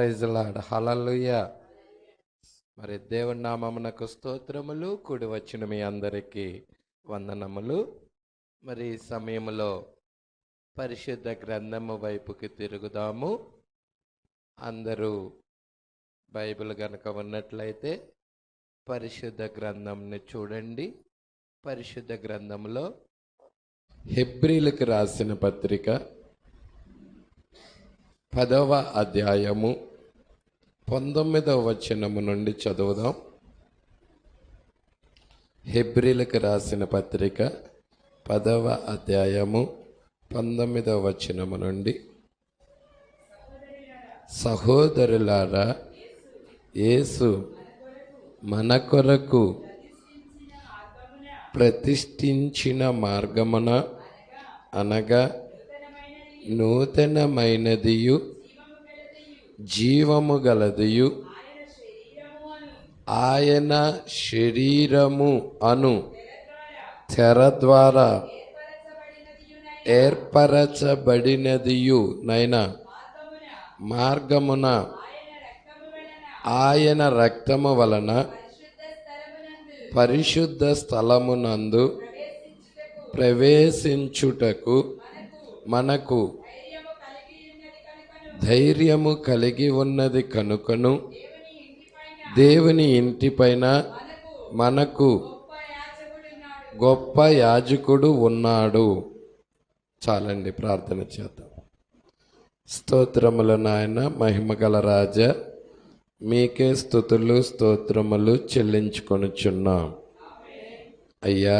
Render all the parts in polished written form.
Praise lord, హల్లెలూయా. మరి దేవుని నామమునకు స్తోత్రములు. కూడి వచ్చిన మీ అందరికీ వందనములు. మరి ఈ సమయంలో పరిశుద్ధ గ్రంథము వైపుకి తిరుగుదాము. అందరూ బైబిల్ గనక ఉన్నట్లయితే పరిశుద్ధ గ్రంథంని చూడండి. పరిశుద్ధ గ్రంథంలో హెబ్రీలకు రాసిన పత్రిక 10వ అధ్యాయము 19వ వచనము నుండి చదువుదాం. హెబ్రీలకు రాసిన పత్రిక 10వ అధ్యాయము 19వ వచనము నుండి. సహోదరులారా, యేసు మన కొరకు ప్రతిష్ఠించిన మార్గమున అనగా నూతనమైనదియు జీవము గలదియు ఆయన శరీరము అను తెర ద్వారా ఏర్పరచబడినదియు నైనా మార్గమున ఆయన రక్తము వలన పరిశుద్ధ స్థలమునందు ప్రవేశించుటకు మనకు ధైర్యము కలిగి ఉన్నది కనుకను దేవుని ఇంటిపైన మనకు గొప్ప యాజకుడు ఉన్నాడు. చాలండి, ప్రార్థన చేద్దాం. స్తోత్రములు నాయన, మహిమగల రాజా, మీకే స్తుతులు స్తోత్రములు చెల్లించుకొనుచున్నాం. అయ్యా,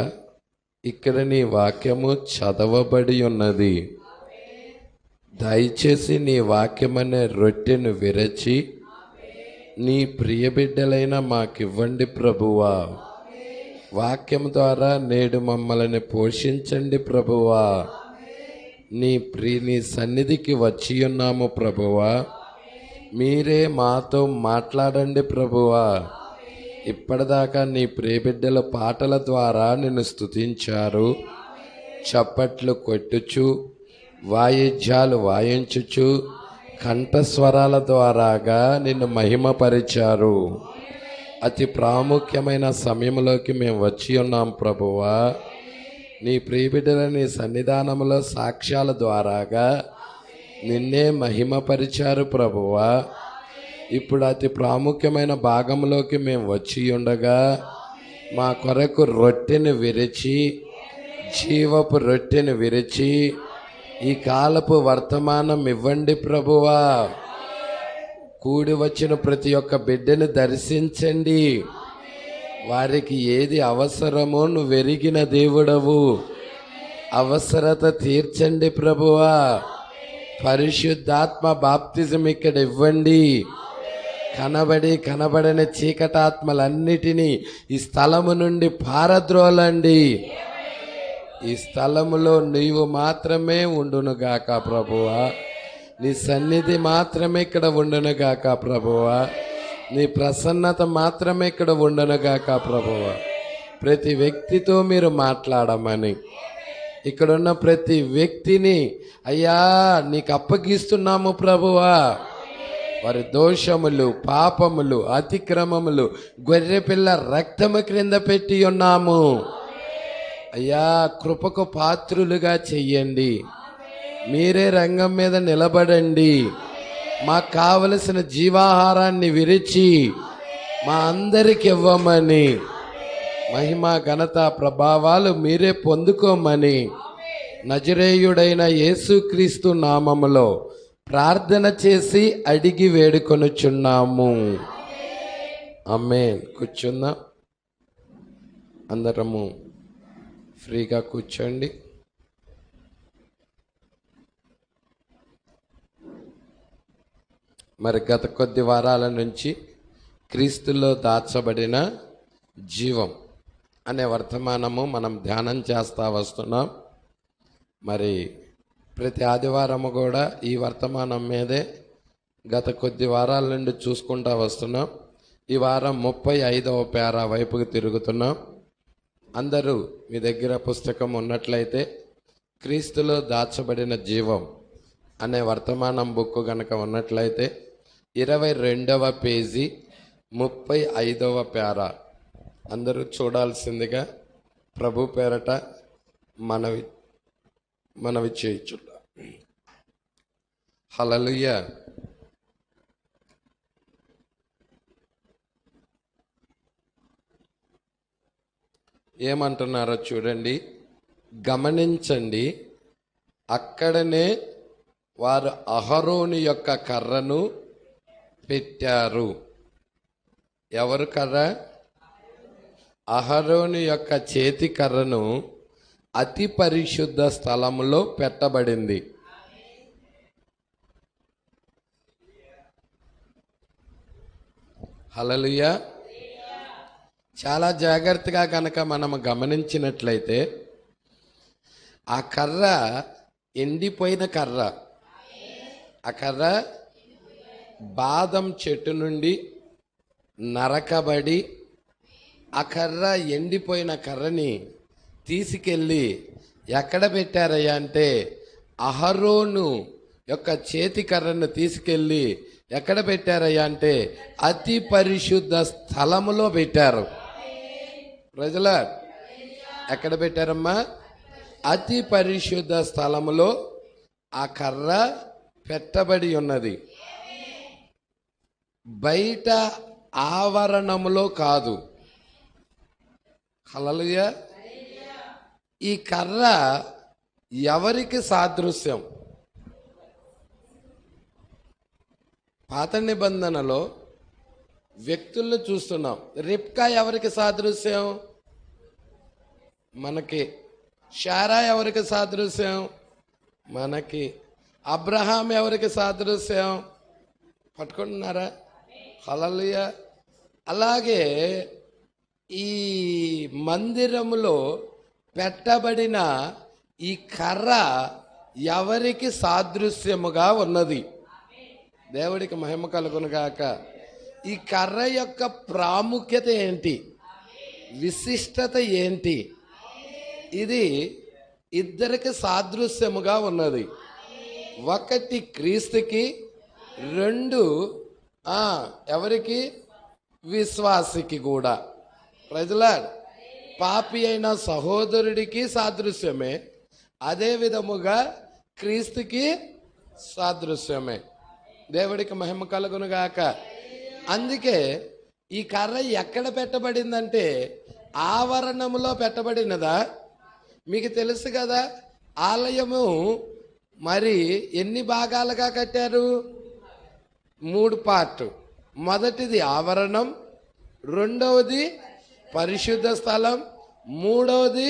ఇక్కడ నీ వాక్యము చదవబడి ఉన్నది. దయచేసి నీ వాక్యమనే రొట్టెను విరచి నీ ప్రియ బిడ్డలైన మాకివ్వండి ప్రభువా. వాక్యం ద్వారా నేడు మమ్మల్ని పోషించండి ప్రభువా. నీ సన్నిధికి వచ్చి ఉన్నాము ప్రభువా. మీరే మాతో మాట్లాడండి ప్రభువా. ఇప్పటిదాకా నీ ప్రియబిడ్డల పాటల ద్వారా నిన్ను స్తుతించారు. చప్పట్లు కొట్టుచు, వాయిద్యాలు వాయించుచు, కంఠస్వరాల ద్వారాగా నిన్ను మహిమపరిచారు. అతి ప్రాముఖ్యమైన సమయంలోకి మేము వచ్చి ఉన్నాం ప్రభువా. నీ ప్రియబిడ్డల నీ సన్నిధానంలో సాక్ష్యాల ద్వారాగా నిన్నే మహిమపరిచారు ప్రభువా. ఇప్పుడు అతి ప్రాముఖ్యమైన భాగంలోకి మేము వచ్చి ఉండగా మా కొరకు రొట్టెను విరిచి, జీవపు రొట్టెను విరిచి ఈ కాలపు వర్తమానం ఇవ్వండి ప్రభువా. కూడి వచ్చిన ప్రతి ఒక్క బిడ్డను దర్శించండి. వారికి ఏది అవసరమో నువ్వు ఎరిగిన దేవుడవు. అవసరత తీర్చండి ప్రభువా. పరిశుద్ధాత్మ బాప్తిజం ఇక్కడ ఇవ్వండి. కనబడని చీకటాత్మలన్నిటినీ ఈ స్థలము నుండి పారద్రోలండి. ఈ స్థలములో నీవు మాత్రమే ఉండునుగాక ప్రభువా. నీ సన్నిధి మాత్రమే ఇక్కడ ఉండునుగాక ప్రభువా. నీ ప్రసన్నత మాత్రమే ఇక్కడ ఉండునుగాక ప్రభువా. ప్రతి వ్యక్తితో మీరు మాట్లాడమని, ఇక్కడున్న ప్రతి వ్యక్తిని అయ్యా నీకు అప్పగిస్తున్నాము ప్రభువా. వారి దోషములు, పాపములు, అతిక్రమములు గొర్రెపిల్ల రక్తము క్రింద పెట్టి ఉన్నాము. అయ్యా, కృపకు పాత్రులుగా చెయ్యండి. మీరే రంగం మీద నిలబడండి. మాకు కావలసిన జీవాహారాన్ని విరిచి మా అందరికి ఇవ్వమని, మహిమ ఘనత ప్రభావాలు మీరే పొందుకోమని నజరేయుడైన యేసుక్రీస్తు నామములో ప్రార్థన చేసి అడిగి వేడుకొనుచున్నాము. ఆమేన్. కూర్చుందాం. అందరము ఫ్రీగా కూర్చోండి. మరి గత కొద్ది వారాల నుంచి క్రీస్తులో దాచబడిన జీవం అనే వర్తమానము మనం ధ్యానం చేస్తూ వస్తున్నాం. మరి ప్రతి ఆదివారము కూడా ఈ వర్తమానం మీదే గత కొద్ది వారాల నుండి చూసుకుంటూ వస్తున్నాం. ఈ వారం 35వ పేరా వైపుకి తిరుగుతున్నాం. అందరూ మీ దగ్గర పుస్తకం ఉన్నట్లయితే క్రీస్తులో దాచబడిన జీవం అనే వర్తమానం బుక్ గనక ఉన్నట్లయితే 22వ పేజీ 35వ పేరా. అందరూ చూడాల్సిందిగా ప్రభు పేరట మనవి చేయుచున్నా. హల్లెలూయా. ఏమంటున్నారో చూడండి, గమనించండి. అక్కడనే వారు అహరోను యొక్క కర్రను పెట్టారు. ఎవరు కర్ర? అహరోను యొక్క చేతి కర్రను అతి పరిశుద్ధ స్థలములో పెట్టబడింది. హల్లెలూయా. చాలా జాగ్రత్తగా కనుక మనం గమనించినట్లయితే ఆ కర్ర ఎండిపోయిన కర్ర. ఆ కర్ర బాదం చెట్టు నుండి నరకబడి ఆ కర్ర ఎండిపోయిన కర్రని తీసుకెళ్ళి ఎక్కడ పెట్టారయ్యా అంటే అహరోను యొక్క చేతి కర్రను తీసుకెళ్ళి ఎక్కడ పెట్టారయ్యా అంటే అతి పరిశుద్ధ స్థలములో పెట్టారు. ప్రజల ఎక్కడ పెట్టారమ్మా? అతి పరిశుద్ధ స్థలములో ఆ కర్ర పెట్టబడి ఉన్నది. బయట ఆవరణములో కాదు. హల్లెలూయా. ఈ కర్ర ఎవరికి సాదృశ్యం? పాత నిబంధనలో వ్యక్తులను చూస్తున్నాం. రిబ్కా ఎవరికి సాదృశ్యం? మనకి. శారా ఎవరికి సాదృశ్యం? మనకి. అబ్రహాం ఎవరికి సాదృశ్యం? పట్టుకుంటున్నారా? హల్లెలూయా. అలాగే ఈ మందిరములో పెట్టబడిన ఈ కర్ర ఎవరికి సాదృశ్యముగా ఉన్నది? దేవుడికి మహిమ కలుగునుగాక. ఈ కర్ర యొక్క ప్రాముఖ్యత ఏంటి? విశిష్టత ఏంటి? ఇది ఇద్దరికి సాదృశ్యముగా ఉన్నది. ఒకటి క్రీస్తుకి, రెండు ఎవరికి? విశ్వాసికి కూడా. ప్రజలా పాపి అయిన సహోదరుడికి సాదృశ్యమే, అదే విధముగా క్రీస్తుకి సాదృశ్యమే. దేవుడికి మహిమ కలుగునుగాక. అందుకే ఈ కర్ర ఎక్కడ పెట్టబడిందంటే ఆవరణములో పెట్టబడినదా? మీకు తెలుసు కదా, ఆలయము మరి ఎన్ని భాగాలుగా కట్టారు? 3 పార్ట్. మొదటిది ఆవరణం, రెండవది పరిశుద్ధ స్థలం, మూడవది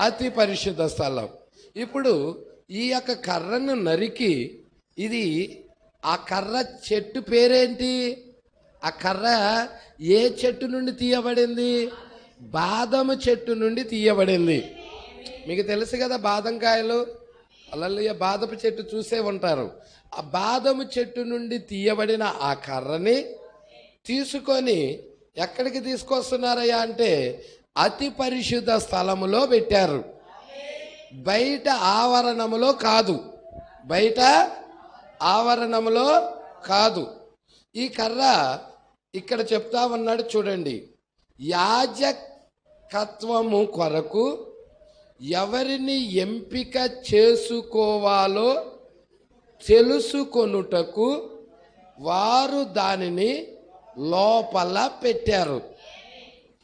అతి పరిశుద్ధ స్థలం. ఇప్పుడు ఈ యొక్క కర్రను నరికి, ఇది ఆ కర్ర చెట్టు పేరేంటి? ఆ కర్ర ఏ చెట్టు నుండి తీయబడింది? బాదము చెట్టు నుండి తీయబడింది. మీకు తెలుసు కదా బాదం కాయలు. అల్లయ్య బాదపు చెట్టు చూసే ఉంటారు. ఆ బాదము చెట్టు నుండి తీయబడిన ఆ కర్రని తీసుకొని ఎక్కడికి తీసుకొస్తున్నారయ్యా అంటే అతి పరిశుద్ధ స్థలములో పెట్టారు. బయట ఆవరణములో కాదు. బయట ఆవరణములో కాదు. ఈ కర్ర ఇక్కడ చెప్తా ఉన్నాడు చూడండి. యాజకత్వము కొరకు ఎవరిని ఎంపిక చేసుకోవాలో తెలుసుకొనుటకు వారు దానిని లోపల పెట్టారు.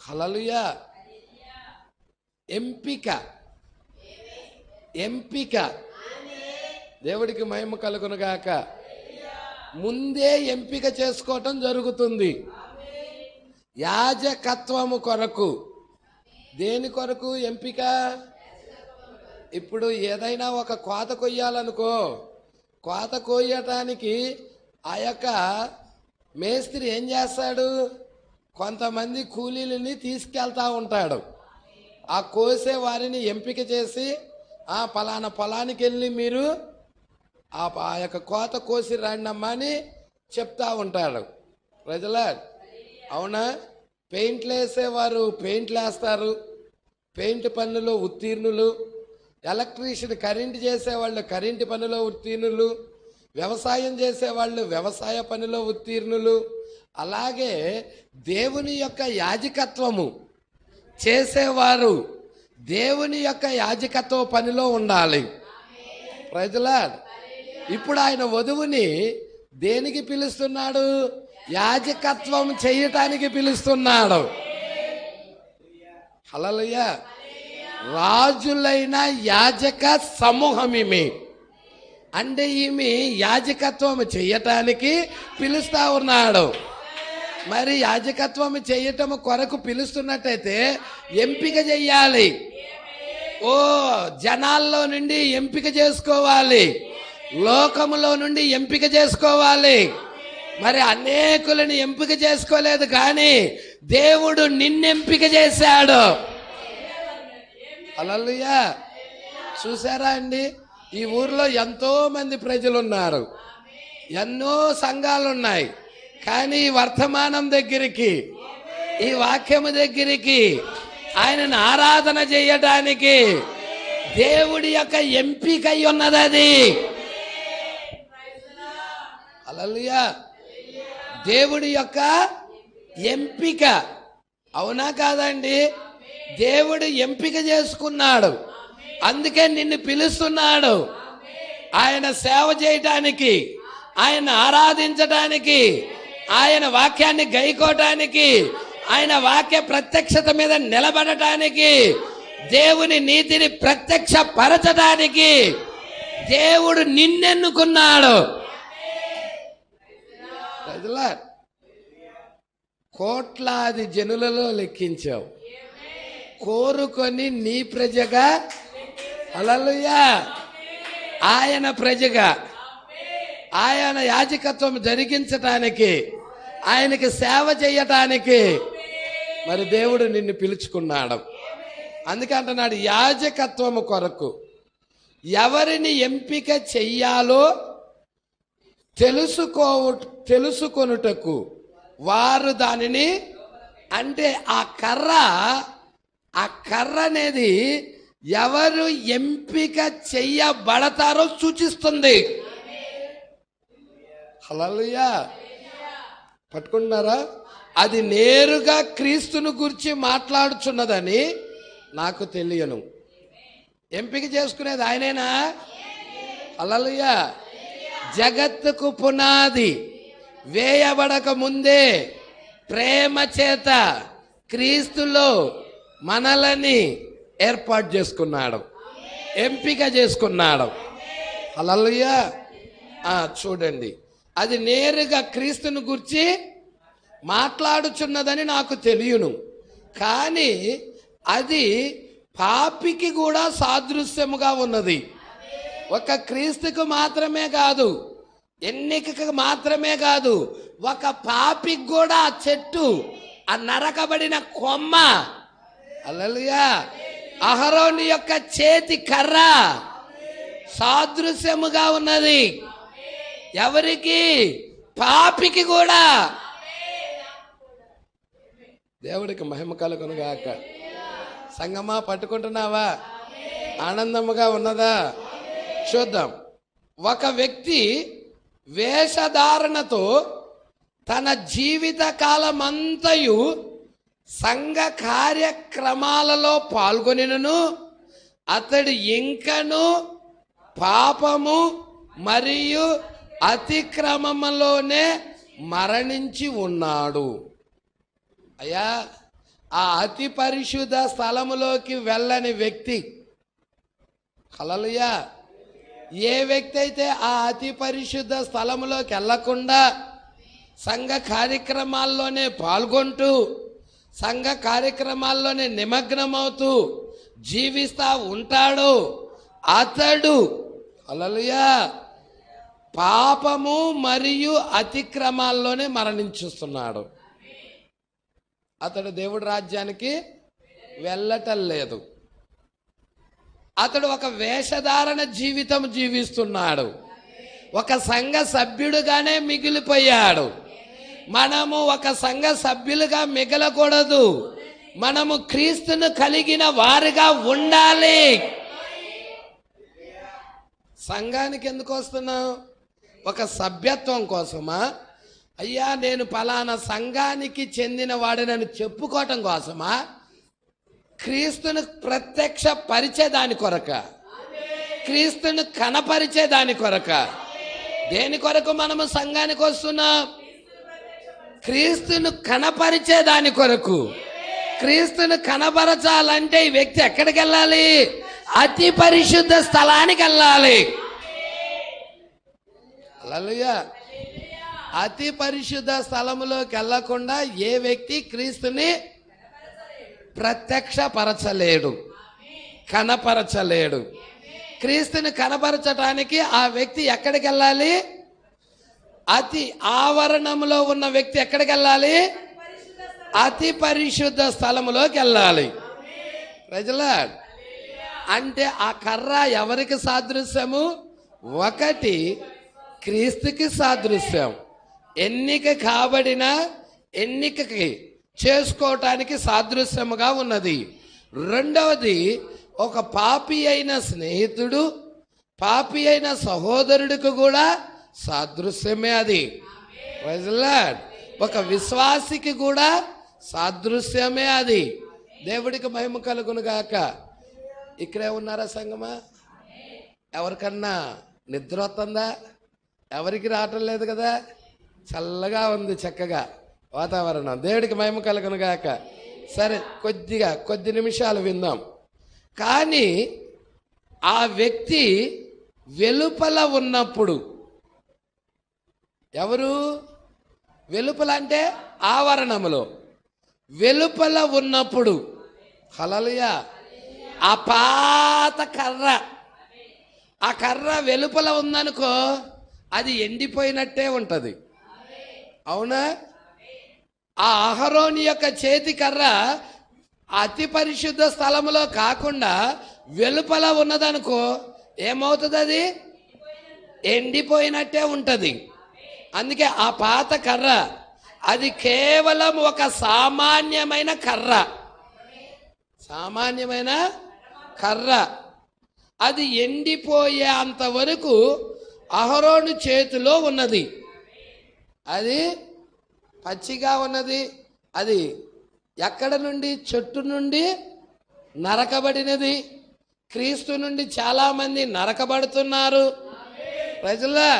హల్లెలూయా. ఎంపిక. ఎంపిక. దేవుడికి మహిమ కలుగునుగాక. ముందే ఎంపిక చేసుకోవటం జరుగుతుంది. యాజకత్వము కొరకు. దేని కొరకు ఎంపిక? ఇప్పుడు ఏదైనా ఒక కోత కొయ్యాలనుకో, కోత కొయ్యటానికి ఆ యొక్క మేస్త్రి ఏం చేస్తాడు? కొంతమంది కూలీలని తీసుకెళ్తా ఉంటాడు. ఆ కోసే వారిని ఎంపిక చేసి పలానా పొలానికి వెళ్ళి మీరు ఆ యొక్క కోత కోసి రండమ్మా అని చెప్తా ఉంటాడు. ప్రజలా అవునా? పెయింట్లు వేసేవారు పెయింట్లు వేస్తారు, పెయింట్ పనులు ఉత్తీర్ణులు. ఎలక్ట్రీషియన్ కరెంటు చేసేవాళ్ళు కరెంటు పనిలో ఉత్తీర్ణులు. వ్యవసాయం చేసేవాళ్ళు వ్యవసాయ పనిలో ఉత్తీర్ణులు. అలాగే దేవుని యొక్క యాజకత్వము చేసేవారు దేవుని యొక్క యాజకత్వ పనిలో ఉండాలి. Praise the Lord. ఇప్పుడు ఆయన వధువుని దేనికి పిలుస్తున్నాడు? యాజకత్వం చేయటానికి పిలుస్తున్నాడు. హల్లెలూయా. రాజులైన యాజక సమూహం ఈమె. అంటే ఈమె యాజకత్వం చేయటానికి పిలుస్తా ఉన్నాడు. మరి యాజకత్వం చేయటం కొరకు పిలుస్తున్నట్టయితే ఎంపిక చెయ్యాలి. ఓ జనాల్లో నుండి ఎంపిక చేసుకోవాలి, లోకములో నుండి ఎంపిక చేసుకోవాలి. మరి అనేకులను ఎంపిక చేసుకోలేదు, కానీ దేవుడు నిన్నెంపిక చేశాడు. హల్లెలూయా. చూసారా అండి, ఈ ఊర్లో ఎంతో మంది ప్రజలు ఉన్నారు, ఎన్నో సంఘాలు ఉన్నాయి. కానీ ఈ వర్తమానం దగ్గరికి, ఈ వాక్యము దగ్గరికి, ఆయనను ఆరాధన చేయడానికి దేవుడి యొక్క ఎంపిక ఉన్నది. అది హల్లెలూయా. దేవుడి యొక్క ఎంపిక. అవునా కాదండి? దేవుడు ఎంపిక చేసుకున్నాడు, అందుకే నిన్ను పిలుస్తున్నాడు. ఆయన సేవ చేయటానికి, ఆయన ఆరాధించటానికి, ఆయన వాక్యాన్ని గైకోటానికి, ఆయన వాక్య ప్రత్యక్షత మీద నిలబడటానికి, దేవుని నీతిని ప్రత్యక్ష పరచడానికి దేవుడు నిన్నెన్నుకున్నాడు. కోట్లాది జనులలో లెక్కించావు, కోరుకొని నీ ప్రజగా, హల్లెలూయా, ఆయన ప్రజగా, ఆయన యాజకత్వం జరిగించటానికి, ఆయనకి సేవ చేయటానికి మరి దేవుడు నిన్ను పిలుచుకున్నాడు. అందుకే అంటున్నాడు, యాజకత్వము కొరకు ఎవరిని ఎంపిక చెయ్యాలో తెలుసుకొనుటకు వారు దానిని, అంటే ఆ కర్ర అనేది ఎవరు ఎంపిక చెయ్యబడతారో సూచిస్తుంది. హల్లెలూయా. పట్టుకుంటున్నారా? అది నేరుగా క్రీస్తును గురించి మాట్లాడుచున్నదని నాకు తెలియను. ఎంపిక చేసుకునేది ఆయనేనా? హల్లెలూయా. జగత్తుకు పునాది వేయబడక ముందే ప్రేమ చేత క్రీస్తులో మనలని ఏర్పాటు చేసుకున్నాడు, ఎంపిక చేసుకున్నాడు. హల్లెలూయా. చూడండి, అది నేరుగా క్రీస్తును గురించి మాట్లాడుచున్నదని నాకు తెలియను, కానీ అది పాపికి కూడా సాదృశ్యముగా ఉన్నది. ఒక క్రీస్తుకు మాత్రమే కాదు, ఎన్నికకు మాత్రమే కాదు, ఒక పాపికి కూడా ఆ చెట్టు, ఆ నరకబడిన కొమ్మ, హల్లెలూయా, అహరోను యొక్క చేతి కర్ర సాదృశ్యముగా ఉన్నది. ఎవరికి? పాపికి కూడా. దేవుడికి మహిమ కలుగునుగాక. సంగమా, పట్టుకుంటున్నావా? ఆనందముగా ఉన్నదా? చూద్దాం. ఒక వ్యక్తి వేషధారణతో తన జీవిత కాలమంతయు సంఘ కార్యక్రమాలలో పాల్గొనినను అతడు ఇంకను పాపము మరియు అతిక్రమములోనే మరణించి ఉన్నాడు. అయ్యా, ఆ అతి పరిశుద్ధ స్థలములోకి వెళ్ళని వ్యక్తి, హల్లెలూయా, ఏ వ్యక్తి అయితే ఆ అతి పరిశుద్ధ స్థలములోకి వెళ్ళకుండా సంఘ కార్యక్రమాల్లోనే పాల్గొంటూ, సంఘ కార్యక్రమాల్లోనే నిమగ్నమవుతూ జీవిస్తా ఉంటాడు, అతడు, హల్లెలూయా, పాపము మరియు అతిక్రమాల్లోనే మరణించుస్తున్నాడు. అతడు దేవుడి రాజ్యానికి వెళ్ళటం లేదు. అతడు ఒక వేషధారణ జీవితం జీవిస్తున్నాడు, ఒక సంఘ సభ్యుడుగానే మిగిలిపోయాడు. మనము ఒక సంఘ సభ్యులుగా మిగలకూడదు, మనము క్రీస్తును కలిగిన వారిగా ఉండాలి. సంఘానికి ఎందుకు వస్తున్నావు? ఒక సభ్యత్వం కోసమా? అయ్యా నేను ఫలానా సంఘానికి చెందిన వాడినని చెప్పుకోవటం కోసమా? క్రీస్తును ప్రత్యక్ష పరిచేదాని కొరక, క్రీస్తును కనపరిచేదాని కొరక. దేని కొరకు మనము సంఘానికి వస్తున్నాం? క్రీస్తును కనపరిచేదాని కొరకు. క్రీస్తును కనపరచాలంటే ఈ వ్యక్తి ఎక్కడికి వెళ్ళాలి? అతి పరిశుద్ధ స్థలానికి వెళ్ళాలి. హల్లెలూయా. అతి పరిశుద్ధ స్థలములోకి వెళ్ళకుండా ఏ వ్యక్తి క్రీస్తుని ప్రత్యక్షపరచలేడు, కనపరచలేడు. క్రీస్తుని కనపరచటానికి ఆ వ్యక్తి ఎక్కడికి వెళ్ళాలి? అతి ఆవరణంలో ఉన్న వ్యక్తి ఎక్కడికి వెళ్ళాలి? అతి పరిశుద్ధ స్థలములోకి వెళ్ళాలి. ప్రజలా అంటే ఆ కర్ర ఎవరికి సాదృశ్యము? ఒకటి క్రీస్తుకి సాదృశ్యం. ఎన్నిక కాబడిన, ఎన్నికకి చేసుకోవటానికి సాదృశ్యముగా ఉన్నది. రెండవది ఒక పాపి అయిన స్నేహితుడు, పాపి అయిన సహోదరుడికి కూడా సాదృశ్యమే అది. ఒక విశ్వాసికి కూడా సాదృశ్యమే అది. దేవుడికి మహిమ కలుగును గాక. ఇక్కడే ఉన్నారా సంగమా? ఎవరికన్నా నిద్ర వస్తుందా? ఎవరికి రావటం లేదు కదా. చల్లగా ఉంది, చక్కగా వాతావరణం. దేవుడికి మహిమ కలుగును గాక. సరే, కొద్ది నిమిషాలు విందాం. కానీ ఆ వ్యక్తి వెలుపల ఉన్నప్పుడు, ఎవరు వెలుపల అంటే ఆవరణములో, వెలుపల ఉన్నప్పుడు హల్లెలూయా, ఆ పాత కర్ర, ఆ కర్ర వెలుపల ఉందనుకో అది ఎండిపోయినట్టే ఉంటుంది. అవునా? ఆ అహరోని యొక్క చేతి కర్ర అతి పరిశుద్ధ స్థలములో కాకుండా వెలుపల ఉన్నదనుకో ఏమవుతుంది? అది ఎండిపోయినట్టే ఉంటుంది. అందుకే ఆ పాత కర్ర అది కేవలం ఒక సామాన్యమైన కర్ర, సామాన్యమైన కర్ర. అది ఎండిపోయే అంతవరకు అహరోను చేతిలో ఉన్నది. అది పచ్చిగా ఉన్నది. అది ఎక్కడ నుండి? చెట్టు నుండి నరకబడినది. క్రీస్తు నుండి చాలా మంది నరకబడుతున్నారు. ప్రజలా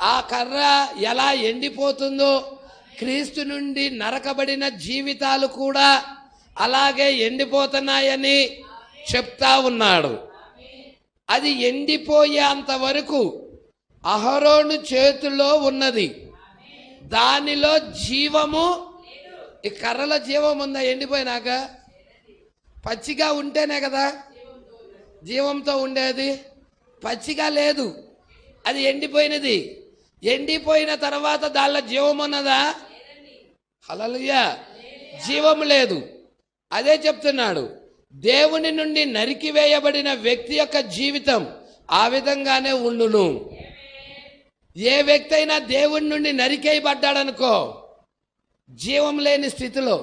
ఆ కర్ర ఎలా ఎండిపోతుందో క్రీస్తు నుండి నరకబడిన జీవితాలు కూడా అలాగే ఎండిపోతున్నాయని చెప్తా ఉన్నాడు. అది ఎండిపోయేంత వరకు అహరోను చేతిలో ఉన్నది. దానిలో జీవము, ఈ కర్రలో జీవం ఉందా? ఎండిపోయినాక పచ్చిగా ఉంటేనే కదా జీవంతో ఉండేది. పచ్చిగా లేదు, అది ఎండిపోయినది. ఎండిపోయిన తర్వాత దానిలో జీవం ఉన్నదా? హల్లెలూయా, జీవం లేదు. అదే చెప్తున్నాడు. దేవుని నుండి నరికివేయబడిన వ్యక్తి యొక్క జీవితం ఆ విధంగానే ఉండును. ఏ వ్యక్తి అయినా దేవుని నుండి నరికేయబడ్డాడనుకో జీవం లేని స్థితిలో,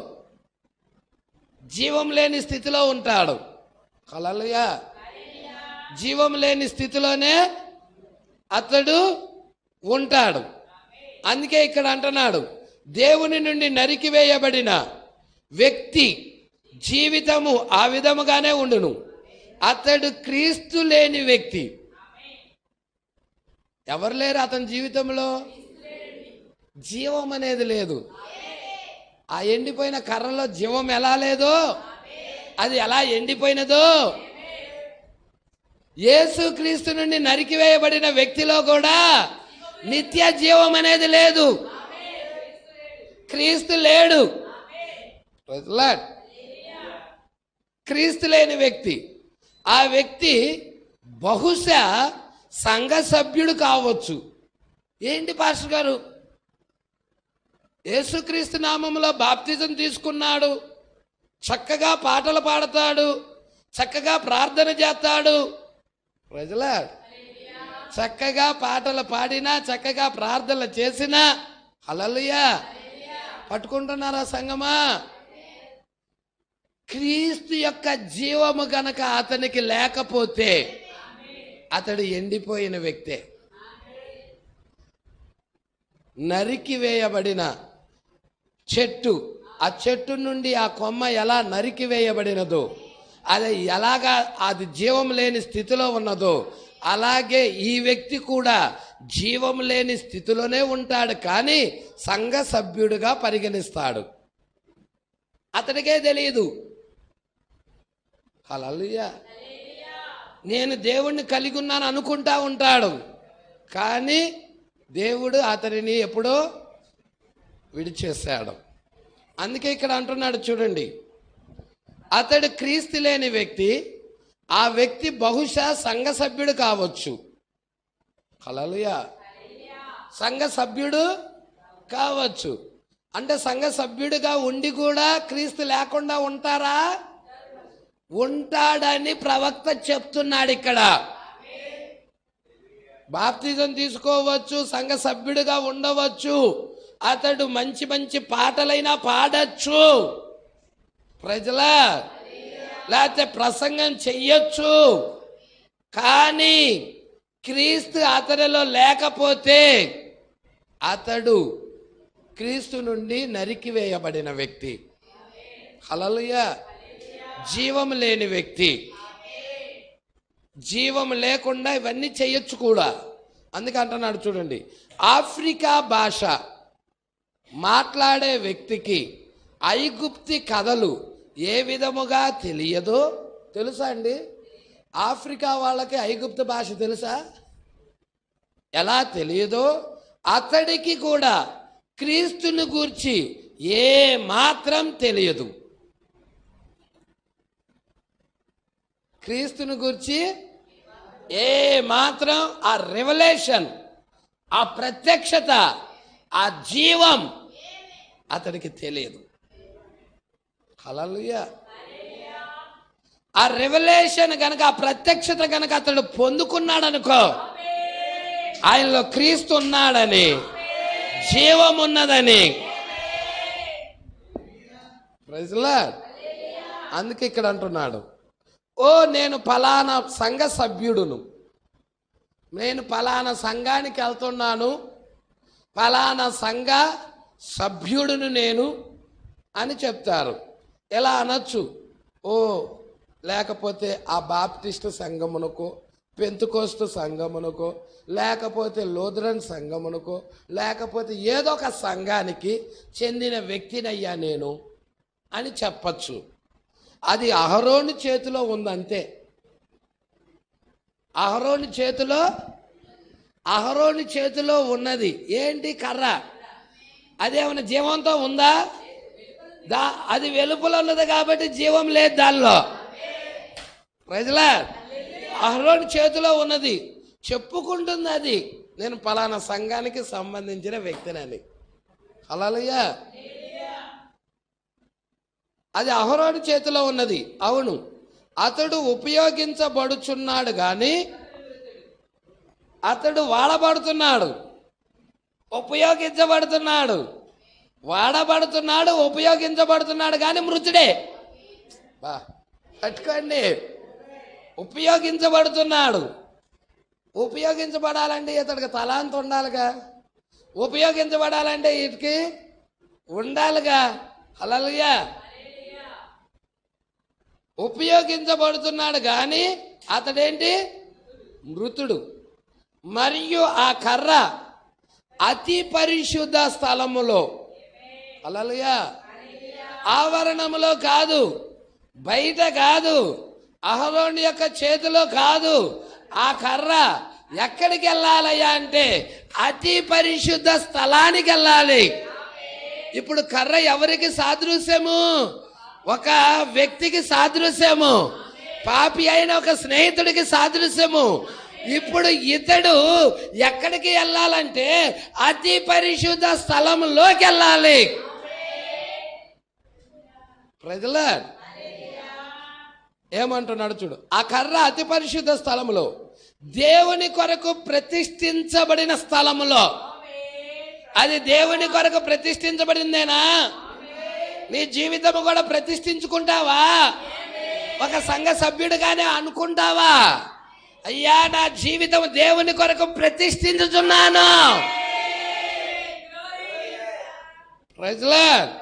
జీవం లేని స్థితిలో ఉంటాడు. హల్లెలూయా, జీవం లేని స్థితిలోనే అతడు ఉంటాడు. అందుకే ఇక్కడ అంటున్నాడు, దేవుని నుండి నరికివేయబడిన వ్యక్తి జీవితము ఆ విధముగానే ఉండును. అతడు క్రీస్తు లేని వ్యక్తి. ఎవరు లేరు అతని జీవితంలో? జీవం అనేది లేదు. ఆ ఎండిపోయిన కర్రలో జీవం ఎలా లేదో, అది ఎలా ఎండిపోయినదో, యేసు క్రీస్తు నుండి నరికివేయబడిన వ్యక్తిలో కూడా నిత్య జీవం అనేది లేదు. క్రీస్తు లేడు. క్రీస్తు లేని వ్యక్తి, ఆ వ్యక్తి బహుశా సంఘ సభ్యుడు కావచ్చు. ఏంటి పాస్టర్ గారు, యేసుక్రీస్తు నామములో బాప్తిజం తీసుకున్నాడు, చక్కగా పాటలు పాడతాడు, చక్కగా ప్రార్థన చేస్తాడు. ప్రజలా చక్కగా పాటలు పాడినా, చక్కగా ప్రార్థనలు చేసినా హల్లెలూయా పట్టుకుంటున్నారా సంగమా? క్రీస్తు యొక్క జీవము గనక అతనికి లేకపోతే అతడు ఎండిపోయిన వ్యక్తే. నరికివేయబడిన చెట్టు, ఆ చెట్టు నుండి ఆ కొమ్మ ఎలా నరికివేయబడినదో, అది ఎలాగా అది జీవం లేని స్థితిలో ఉన్నదో, అలాగే ఈ వ్యక్తి కూడా జీవం లేని స్థితిలోనే ఉంటాడు, కానీ సంఘ సభ్యుడిగా పరిగణిస్తాడు. అతడికే తెలియదు. హల్లెలూయా. నేను దేవుణ్ణి కలిగి ఉన్నాను అనుకుంటా ఉంటాడు, కానీ దేవుడు అతడిని ఎప్పుడో విడిచేశాడు. అందుకే ఇక్కడ అంటున్నాడు చూడండి, అతడు క్రీస్తు లేని వ్యక్తి, ఆ వ్యక్తి బహుశా సంఘ సభ్యుడు కావచ్చు. హల్లెలూయా. సంఘ సభ్యుడు కావచ్చు అంటే సంఘ సభ్యుడిగా ఉండి కూడా క్రీస్తు లేకుండా ఉంటారా? ఉంటాడని ప్రవక్త చెప్తున్నాడు ఇక్కడ. బాప్తిజం తీసుకోవచ్చు, సంఘ సభ్యుడిగా ఉండవచ్చు, అతడు మంచి మంచి పాటలైనా పాడచ్చు, ప్రజలా లేకపోతే ప్రసంగం చెయ్యొచ్చు, కానీ క్రీస్తు అతడిలో లేకపోతే అతడు క్రీస్తు నుండి నరికివేయబడిన వ్యక్తి. హల్లెలూయా. జీవం లేని వ్యక్తి. జీవం లేకుండా ఇవన్నీ చేయొచ్చు కూడా. అందుకే అంటున్నాడు చూడండి, ఆఫ్రికా భాష మాట్లాడే వ్యక్తికి ఐగుప్తి కథలు ఏ విధముగా తెలియదో తెలుసా అండి? ఆఫ్రికా వాళ్ళకి ఐగుప్తు భాష తెలుసా? ఎలా తెలియదో అతడికి కూడా క్రీస్తుని గూర్చి ఏ మాత్రం తెలియదు. క్రీస్తుని గూర్చి ఏ మాత్రం ఆ రెవల్యూషన్, ఆ ప్రత్యక్షత, ఆ జీవం అతడికి తెలియదు. హల్లెలూయా. ఆ రెవల్యూషన్ గనక, ఆ ప్రత్యక్షత గనక అతడు పొందుకున్నాడు అనుకో, ఆయనలో క్రీస్తు ఉన్నాడని, జీవం ఉన్నదని. Praise Lord. అందుకే ఇక్కడ అంటున్నాడు, ఓ నేను ఫలానా సంఘ సభ్యుడును, నేను ఫలానా సంఘానికి వెళ్తున్నాను, ఫలానా సంఘ సభ్యుడును నేను అని చెప్తారు. ఎలా అనొచ్చు? ఓ లేకపోతే ఆ బాప్టిస్టు సంఘమునకో, పెంతుకోస్తు సంఘమునకో, లేకపోతే లూథరన్ సంఘమునకో, లేకపోతే ఏదో ఒక సంఘానికి చెందిన వ్యక్తినయ్యా నేను అని చెప్పచ్చు. అది అహరోను చేతిలో ఉందంతే. అహరోను చేతిలో ఉన్నది ఏంటి? కర్ర. అదేమన్నా జీవంతో ఉందా? అది వెలుపల ఉన్నది కాబట్టి జీవం లేదు దానిలో. ప్రజలా, అహరోను చేతిలో ఉన్నది చెప్పుకుంటుంది, అది నేను పలానా సంఘానికి సంబంధించిన వ్యక్తినని. హల్లెలూయా. అది అహరోను చేతిలో ఉన్నది. అవును, అతడు ఉపయోగించబడుచున్నాడు కానీ అతడు వాడబడుతున్నాడు, ఉపయోగించబడుతున్నాడు, వాడబడుతున్నాడు, ఉపయోగించబడుతున్నాడు కానీ మృతుడే. పట్టుకోండి, ఉపయోగించబడుతున్నాడు. ఉపయోగించబడాలంటే ఇతడికి తలాంత ఉండాలిగా, ఉపయోగించబడాలంటే ఇటుకి ఉండాలిగా. హల్లెలూయా. ఉపయోగించబడుతున్నాడు కానీ అతడేంటి? మృతుడు. మరియు ఆ కర్ర అతి పరిశుద్ధ స్థలములో, హల్లెలూయా, ఆవరణములో కాదు, బయట కాదు, అహరోను యొక్క చేతిలో కాదు. ఆ కర్ర ఎక్కడికి వెళ్ళాలయ్యా అంటే అతి పరిశుద్ధ స్థలానికి వెళ్ళాలి. ఇప్పుడు కర్ర ఎవరికి సాదృశ్యము? ఒక వ్యక్తికి సాదృశ్యము, పాపి అయిన ఒక స్నేహితుడికి సాదృశ్యము. ఇప్పుడు ఇతడు ఎక్కడికి వెళ్ళాలంటే అతి పరిశుద్ధ స్థలంలోకి వెళ్ళాలి. ప్రజలా ఏమంటున్నాడు చూడు, ఆ కర్ర అతి పరిశుద్ధ స్థలములో, దేవుని కొరకు ప్రతిష్ఠించబడిన స్థలములో. అది దేవుని కొరకు ప్రతిష్ఠించబడిందేనా? నీ జీవితం కూడా ప్రతిష్ఠించుకుంటావా? ఒక సంఘ సభ్యుడిగానే అనుకుంటావా? అయ్యా, నా జీవితం దేవుని కొరకు ప్రతిష్ఠించుచున్నాను, ప్రైజ్ లార్డ్.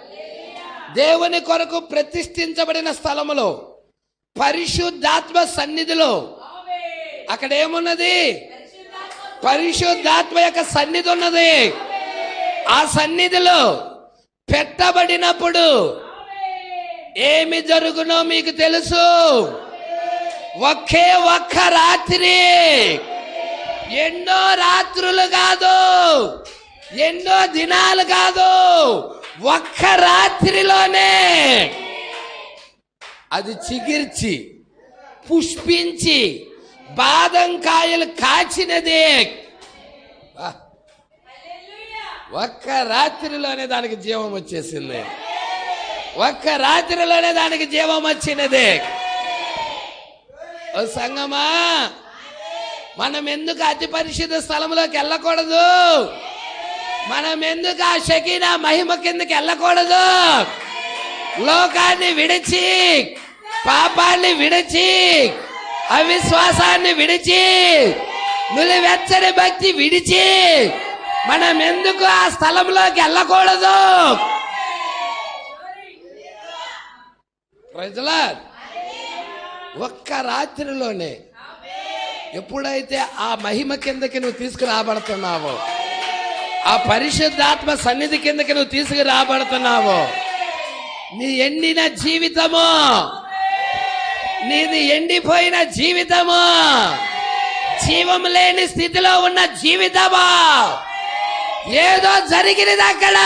దేవుని కొరకు ప్రతిష్ఠించబడిన స్థలములో, పరిశుద్ధాత్మ సన్నిధిలో, అక్కడ ఏమున్నది? పరిశుద్ధాత్మ యొక్క సన్నిధి ఉన్నది. ఆ సన్నిధిలో పెట్టబడినప్పుడు ఏమి జరుగునో మీకు తెలుసు. ఒకే ఒక్క రాత్రి, ఎన్నో రాత్రులు కాదు, ఎన్నో దినాలు కాదు, ఒక్క రాత్రిలోనే అది చిగిర్చి పుష్పించి బాదం కాయలు కాచినది. ఒక్క రాత్రిలోనే దానికి జీవం వచ్చేసింది. ఒక్క రాత్రిలోనే దానికి జీవం వచ్చినది. ఓ సంగమా, మనం ఎందుకు అతి పరిశుద్ధ స్థలంలోకి వెళ్ళకూడదు? మనం ఎందుకు ఆ షకీనా మహిమ కిందకి వెళ్ళకూడదు? లోకాన్ని విడిచి, పాపాన్ని విడిచి, అవిశ్వాసాన్ని విడిచి, నులివెచ్చని భక్తి విడిచి మనం ఎందుకు ఆ స్థలంలోకి వెళ్ళకూడదు? Praise Lord. ఒక్క రాత్రిలోనే ఎప్పుడైతే ఆ మహిమ కిందకి నువ్వు తీసుకురాబడుతున్నావో, ఆ పరిశుద్ధాత్మ సన్నిధి కిందకి నువ్వు తీసుకురాబడుతున్నావో, నీ ఎండిన జీవితము, నీది ఎండిపోయిన జీవితము, జీవం లేని స్థితిలో ఉన్న జీవితము, ఏదో జరిగినది అక్కడ.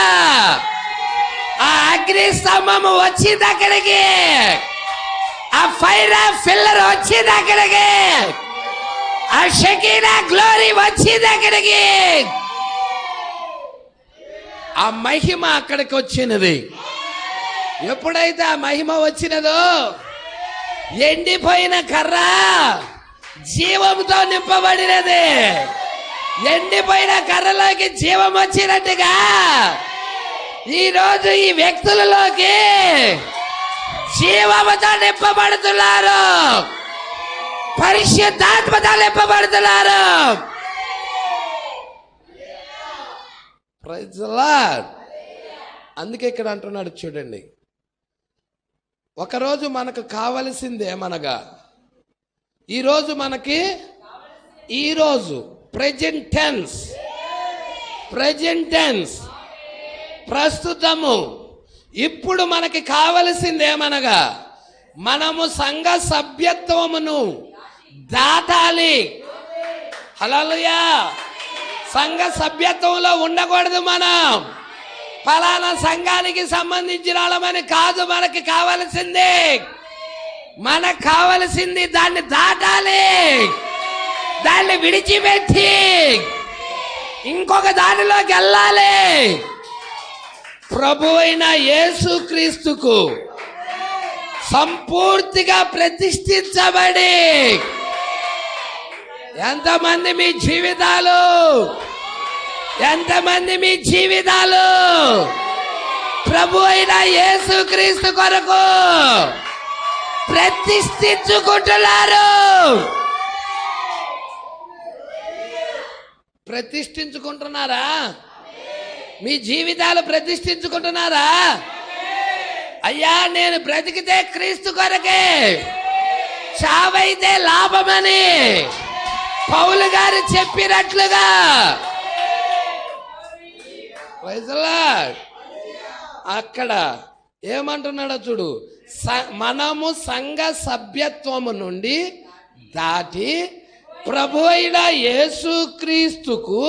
ఆ అగ్ని స్తంభము వచ్చింది అక్కడికి, ఆ ఫైర్ ఫిల్లర్ వచ్చింది అక్కడికి, ఆ షకీనా గ్లోరీ వచ్చింది అక్కడికి. ఆ మహిమ అక్కడికి వచ్చినది. ఎప్పుడైతే ఆ మహిమ వచ్చినదో, ఎండిపోయిన కర్ర జీవంతో నింపబడినది. ఎండిపోయిన కర్రలోకి జీవం వచ్చినట్టుగా ఈరోజు ఈ వ్యక్తులలోకి జీవముతో నింపబడుతున్నారు, పరిశుద్ధాత్మతో నింపబడుతున్నారు. Praise Lord. అందుకే ఇక్కడ అంటున్నాడు చూడండి, ఒకరోజు మనకు కావలసిందేమనగా, ఈరోజు మనకి, ఈరోజు ప్రెజెంట్ టెన్స్, ప్రస్తుతము, ఇప్పుడు మనకి కావలసిందేమనగా, మనము సంఘ సభ్యత్వమును దాటాలి. హల్లెలూయా. సంఘ సభ్యత్వంలో ఉండకూడదు. మనం ఫలానా సంఘానికి సంబంధించిన వాళ్ళమని కాదు మనకి కావలసింది. మనకు కావలసింది దాన్ని దాటాలి, దాన్ని విడిచిపెట్టి ఇంకొక దానిలోకి వెళ్ళాలి. ప్రభు అయిన యేసుక్రీస్తుకు సంపూర్తిగా ప్రతిష్ఠించబడి, ఎంతమంది మీ జీవితాలు, ఎంతమంది మీ జీవితాలు ప్రభు అయిన యేసుక్రీస్తు కొరకు ప్రతిష్ఠించుకుంటున్నారు? ప్రతిష్ఠించుకుంటున్నారా? మీ జీవితాలు ప్రతిష్ఠించుకుంటున్నారా? అయ్యా, నేను బ్రతికితే క్రీస్తు కొరకే, చావైతే లాభమని పౌలు గారు చెప్పినట్లుగా. Praise Lord. అక్కడ ఏమంటున్నాడో చూడు, మనము సంఘ సభ్యత్వము నుండి దాటి ప్రభు అయిన యేసుక్రీస్తుకు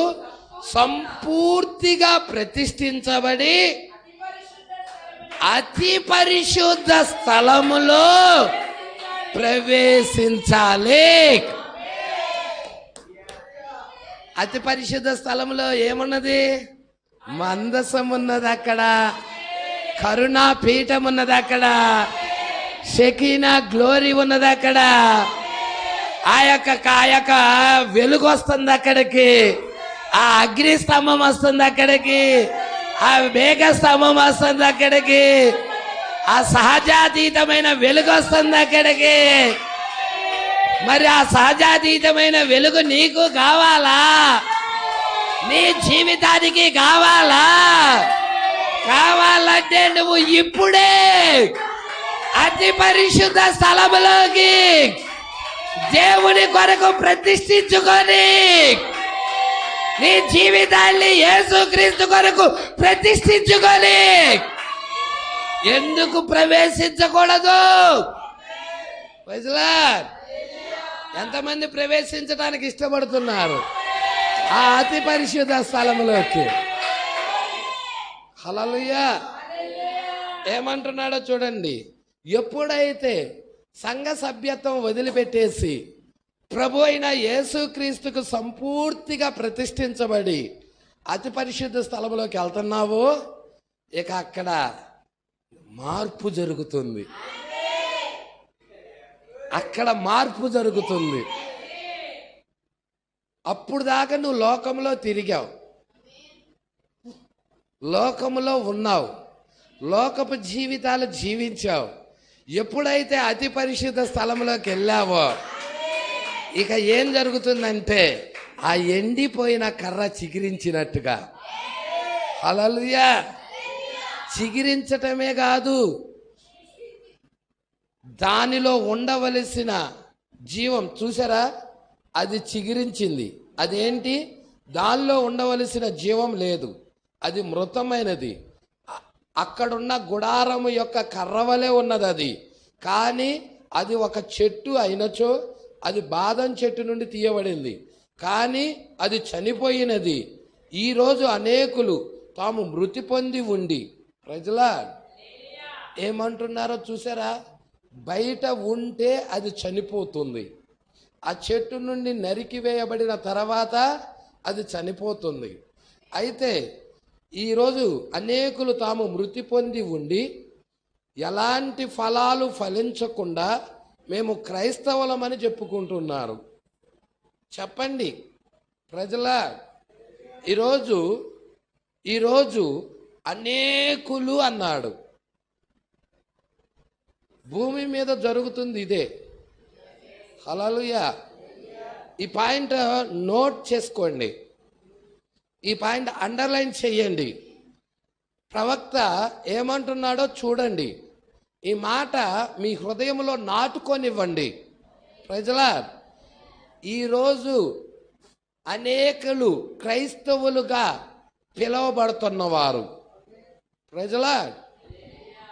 సంపూర్తిగా ప్రతిష్ఠించబడి అతి పరిశుద్ధ స్థలములో ప్రవేశించాలి. అతి పరిశుద్ధ స్థలములో ఏమున్నది? మందసం ఉన్నది అక్కడ, కరుణా పీఠం ఉన్నది అక్కడ, షకీనా గ్లోరీ ఉన్నది అక్కడ, ఆ యొక్క వెలుగు వస్తుంది అక్కడికి, ఆ అగ్ని స్తంభం వస్తుంది అక్కడికి, ఆ మేఘ స్తంభం వస్తుంది అక్కడికి, ఆ సహజాతీతమైన వెలుగు వస్తుంది అక్కడికి. మరి ఆ సహజాతీతమైన వెలుగు నీకు కావాలా? నీ జీవితానికి కావాలా? కావాలంటే నువ్వు ఇప్పుడే అతి పరిశుద్ధ స్థలములోకి దేవుని కొరకు ప్రతిష్ఠించుకొని నీ జీవితాన్ని యేసుక్రీస్తు కొరకు ప్రతిష్ఠించుకొని ఎందుకు ప్రవేశించకూడదు? ఎంతమంది ప్రవేశించడానికి ఇష్టపడుతున్నారు ఆ అతి పరిశుద్ధ స్థలములోకి? హల్లెలూయా. ఏమంటున్నాడో చూడండి. ఎప్పుడైతే సంఘ సభ్యత్వం వదిలిపెట్టేసి ప్రభు అయిన యేసుక్రీస్తుకు సంపూర్తిగా ప్రతిష్ఠించబడి అతి పరిశుద్ధ స్థలంలోకి వెళ్తున్నావో ఇక అక్కడ మార్పు జరుగుతుంది. అక్కడ మార్పు జరుగుతుంది. అప్పుడు దాకా నువ్వు లోకంలో తిరిగావు, లోకములో ఉన్నావు, లోకపు జీవితాలు జీవించావు. ఎప్పుడైతే అతి పరిశుద్ధ స్థలంలోకి వెళ్ళావో ఇక ఏం జరుగుతుందంటే ఆ ఎండిపోయిన కర్ర చిగిరించినట్టుగా. హల్లెలూయా. చిగిరించటమే కాదు, దానిలో ఉండవలసిన జీవం చూసారా, అది చిగిరించింది. అదేంటి? దానిలో ఉండవలసిన జీవం లేదు, అది మృతమైనది. అక్కడున్న గుడారము యొక్క కర్రవలే ఉన్నది అది. కానీ అది ఒక చెట్టు అయినచో అది బాదం చెట్టు నుండి తీయబడింది, కానీ అది చనిపోయినది. ఈరోజు అనేకులు తాము మృతి పొంది ఉండి ప్రజలా ఏమంటున్నారో చూసారా, బయట ఉంటే అది చనిపోతుంది. ఆ చెట్టు నుండి నరికివేయబడిన తర్వాత అది చనిపోతుంది. అయితే ఈరోజు అనేకులు తాము మృతి పొంది ఉండి ఎలాంటి ఫలాలు ఫలించకుండా మేము క్రైస్తవులమని చెప్పుకుంటున్నారు. చెప్పండి ప్రజల, ఈరోజు అనేకులు అన్నాడు. భూమి మీద జరుగుతుంది ఇదే. హల్లెలూయా. ఈ పాయింట్ నోట్ చేసుకోండి, ఈ పాయింట్ అండర్లైన్ చేయండి. ప్రవక్త ఏమంటున్నాడో చూడండి. ఈ మాట మీ హృదయంలో నాటుకొనివ్వండి. ప్రజల, ఈరోజు అనేకులు క్రైస్తవులుగా పిలువబడుతున్నవారు ప్రజల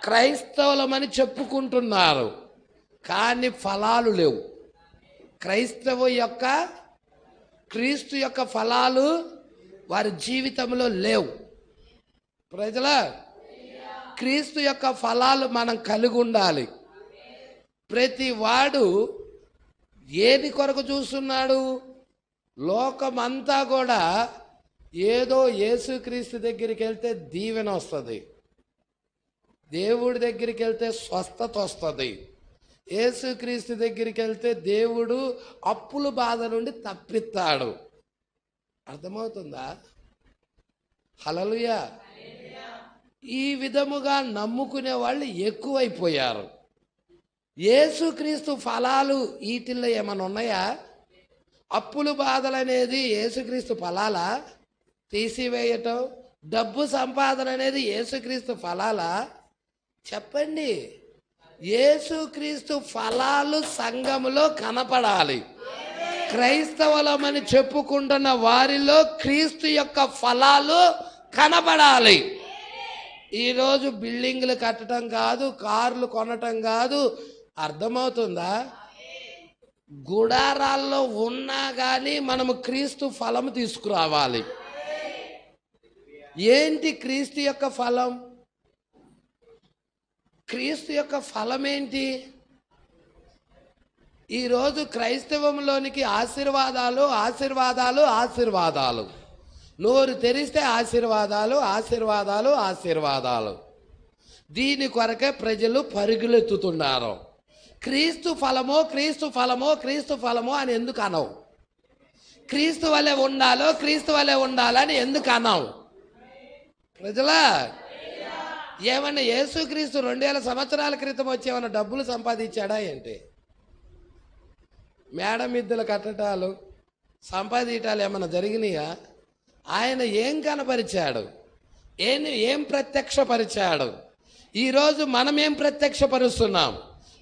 క్రైస్తవులమని చెప్పుకుంటున్నారు, కానీ ఫలాలు లేవు. క్రీస్తు యొక్క ఫలాలు వారి జీవితంలో లేవు. ప్రజల, క్రీస్తు యొక్క ఫలాలు మనం కలిగి ఉండాలి. ప్రతి వాడు ఏది కొరకు చూస్తున్నాడు? లోకమంతా కూడా ఏదో యేసుక్రీస్తు దగ్గరికి వెళ్తే దీవెన వస్తుంది, దేవుడి దగ్గరికి వెళ్తే స్వస్థత వస్తుంది, యేసుక్రీస్తు దగ్గరికి వెళ్తే దేవుడు అప్పుల బాధ నుండి తప్పిస్తాడు. అర్థమవుతుందా? హల్లెలూయా. ఈ విధముగా నమ్ముకునే వాళ్ళు ఎక్కువైపోయారు. యేసుక్రీస్తు ఫలాలు వీటిల్లో ఏమైనా ఉన్నాయా? అప్పులు బాధలు అనేది యేసుక్రీస్తు ఫలాలా? తీసివేయటం, డబ్బు సంపాదన అనేది యేసుక్రీస్తు ఫలాలా? చెప్పండి. యేసుక్రీస్తు ఫలాలు సంఘములో కనపడాలి. క్రైస్తవులమని చెప్పుకుంటున్న వారిలో క్రీస్తు యొక్క ఫలాలు కనపడాలి. ఈరోజు బిల్డింగ్లు కట్టడం కాదు, కార్లు కొనటం కాదు. అర్థమవుతుందా? గుడారాల్లో ఉన్నా కానీ మనము క్రీస్తు ఫలం తీసుకురావాలి. ఏంటి క్రీస్తు యొక్క ఫలం? క్రీస్తు యొక్క ఫలం ఏంటి? ఈరోజు క్రైస్తవంలోనికి ఆశీర్వాదాలు ఆశీర్వాదాలు ఆశీర్వాదాలు, నోరు తెరిస్తే ఆశీర్వాదాలు ఆశీర్వాదాలు ఆశీర్వాదాలు. దీని కొరకే ప్రజలు పరుగులెత్తుతున్నారు. క్రీస్తు ఫలమో క్రీస్తు ఫలమో క్రీస్తు ఫలమో అని ఎందుకు అనవు? క్రీస్తు వలె ఉండాలో క్రీస్తు వలె ఉండాలని ఎందుకు అనవు? ప్రజలా, ఏమన్నా యేసుక్రీస్తు 2000 సంవత్సరాల క్రితం వచ్చి ఏమన్నా డబ్బులు సంపాదించాడా ఏంటి? మేడ మిద్దెలు కట్టడాలు సంపాదించాలు ఏమన్నా జరిగినాయా? ఆయన ఏం కనపరిచాడు? ఏం ప్రత్యక్షపరిచాడు? ఈరోజు మనమేం ప్రత్యక్షపరుస్తున్నాం?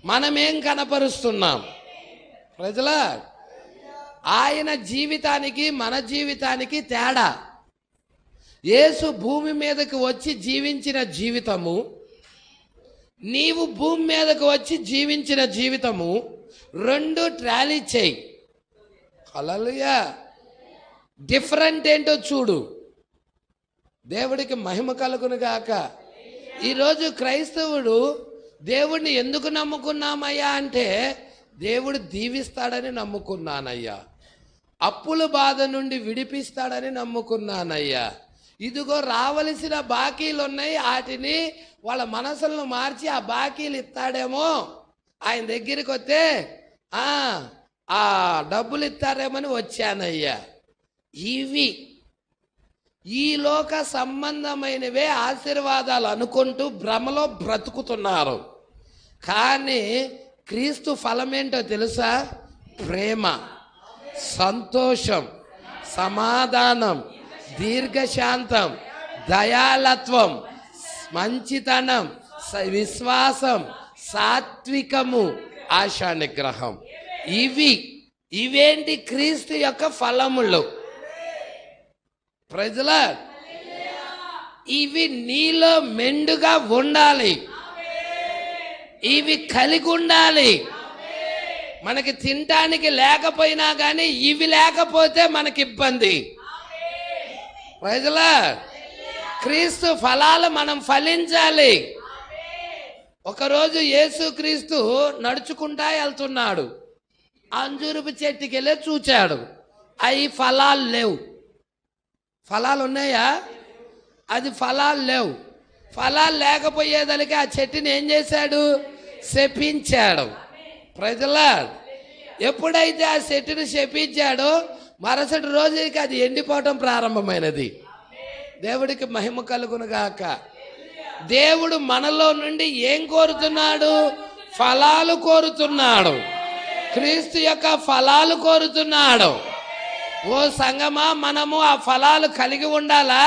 మనమేం కనపరుస్తున్నాం? ప్రజల ఆయన జీవితానికి మన జీవితానికి తేడా. యేసు భూమి మీదకి వచ్చి జీవించిన జీవితము, నీవు భూమి మీదకి వచ్చి జీవించిన జీవితము రెండు ట్రాలీ చేయి. హల్లెలూయా. డిఫరెంట్ ఏంటో చూడు. దేవుడికి మహిమ కలుగును గాక. ఈరోజు క్రైస్తవుడు దేవుడిని ఎందుకు నమ్ముకున్నామయ్యా అంటే, దేవుడు దీవిస్తాడని నమ్ముకున్నానయ్యా, అప్పుల బాధ నుండి విడిపిస్తాడని నమ్ముకున్నానయ్యా, ఇదిగో రావలసిన బాకీలు ఉన్నాయి, వాటిని వాళ్ళ మనసులను మార్చి ఆ బాకీలు ఇస్తాడేమో, ఆయన దగ్గరికి వస్తే ఆ డబ్బులు ఇస్తారేమని వచ్చానయ్యా. ఇవి ఈ లోక సంబంధమైనవే ఆశీర్వాదాలు అనుకుంటూ భ్రమలో బ్రతుకుతున్నారు. కానీ క్రీస్తు ఫలం ఏంటో తెలుసా? ప్రేమ, సంతోషం, సమాధానం, దీర్ఘశాంతం, దయాలత్వం, మంచితనం, విశ్వాసం, సాత్వికము, ఆశా నిగ్రహం. ఇవేంటి క్రీస్తు యొక్క ఫలములు. ప్రజల ఇవి నీలో మెండుగా ఉండాలి, ఇవి కలిగి ఉండాలి. మనకి తినటానికి లేకపోయినా కానీ ఇవి లేకపోతే మనకి ఇబ్బంది. ప్రజల క్రీస్తు ఫలాలు మనం ఫలించాలి. ఒకరోజు యేసుక్రీస్తు నడుచుకుంటా వెళ్తున్నాడు, అంజూరపు చెట్టుకి వెళ్ళి చూచాడు, అవి ఫలాలు లేవు. ఫలాలు ఉన్నాయా? అది ఫలాలు లేవు. ఫలాలు లేకపోయేదానికి ఆ చెట్టుని ఏం చేశాడు? శపించాడు. ప్రజలా ఎప్పుడైతే ఆ చెట్టుని శపించాడో మరుసటి రోజుకి అది ఎండిపోవటం ప్రారంభమైనది. దేవుడికి మహిమ కలుగును గాక. దేవుడు మనలో నుండి ఏం కోరుతున్నాడు? ఫలాలు కోరుతున్నాడు. క్రీస్తు యొక్క ఫలాలు కోరుతున్నాడు. ఓ సంగమా, మనము ఆ ఫలాలు కలిగి ఉండాలా?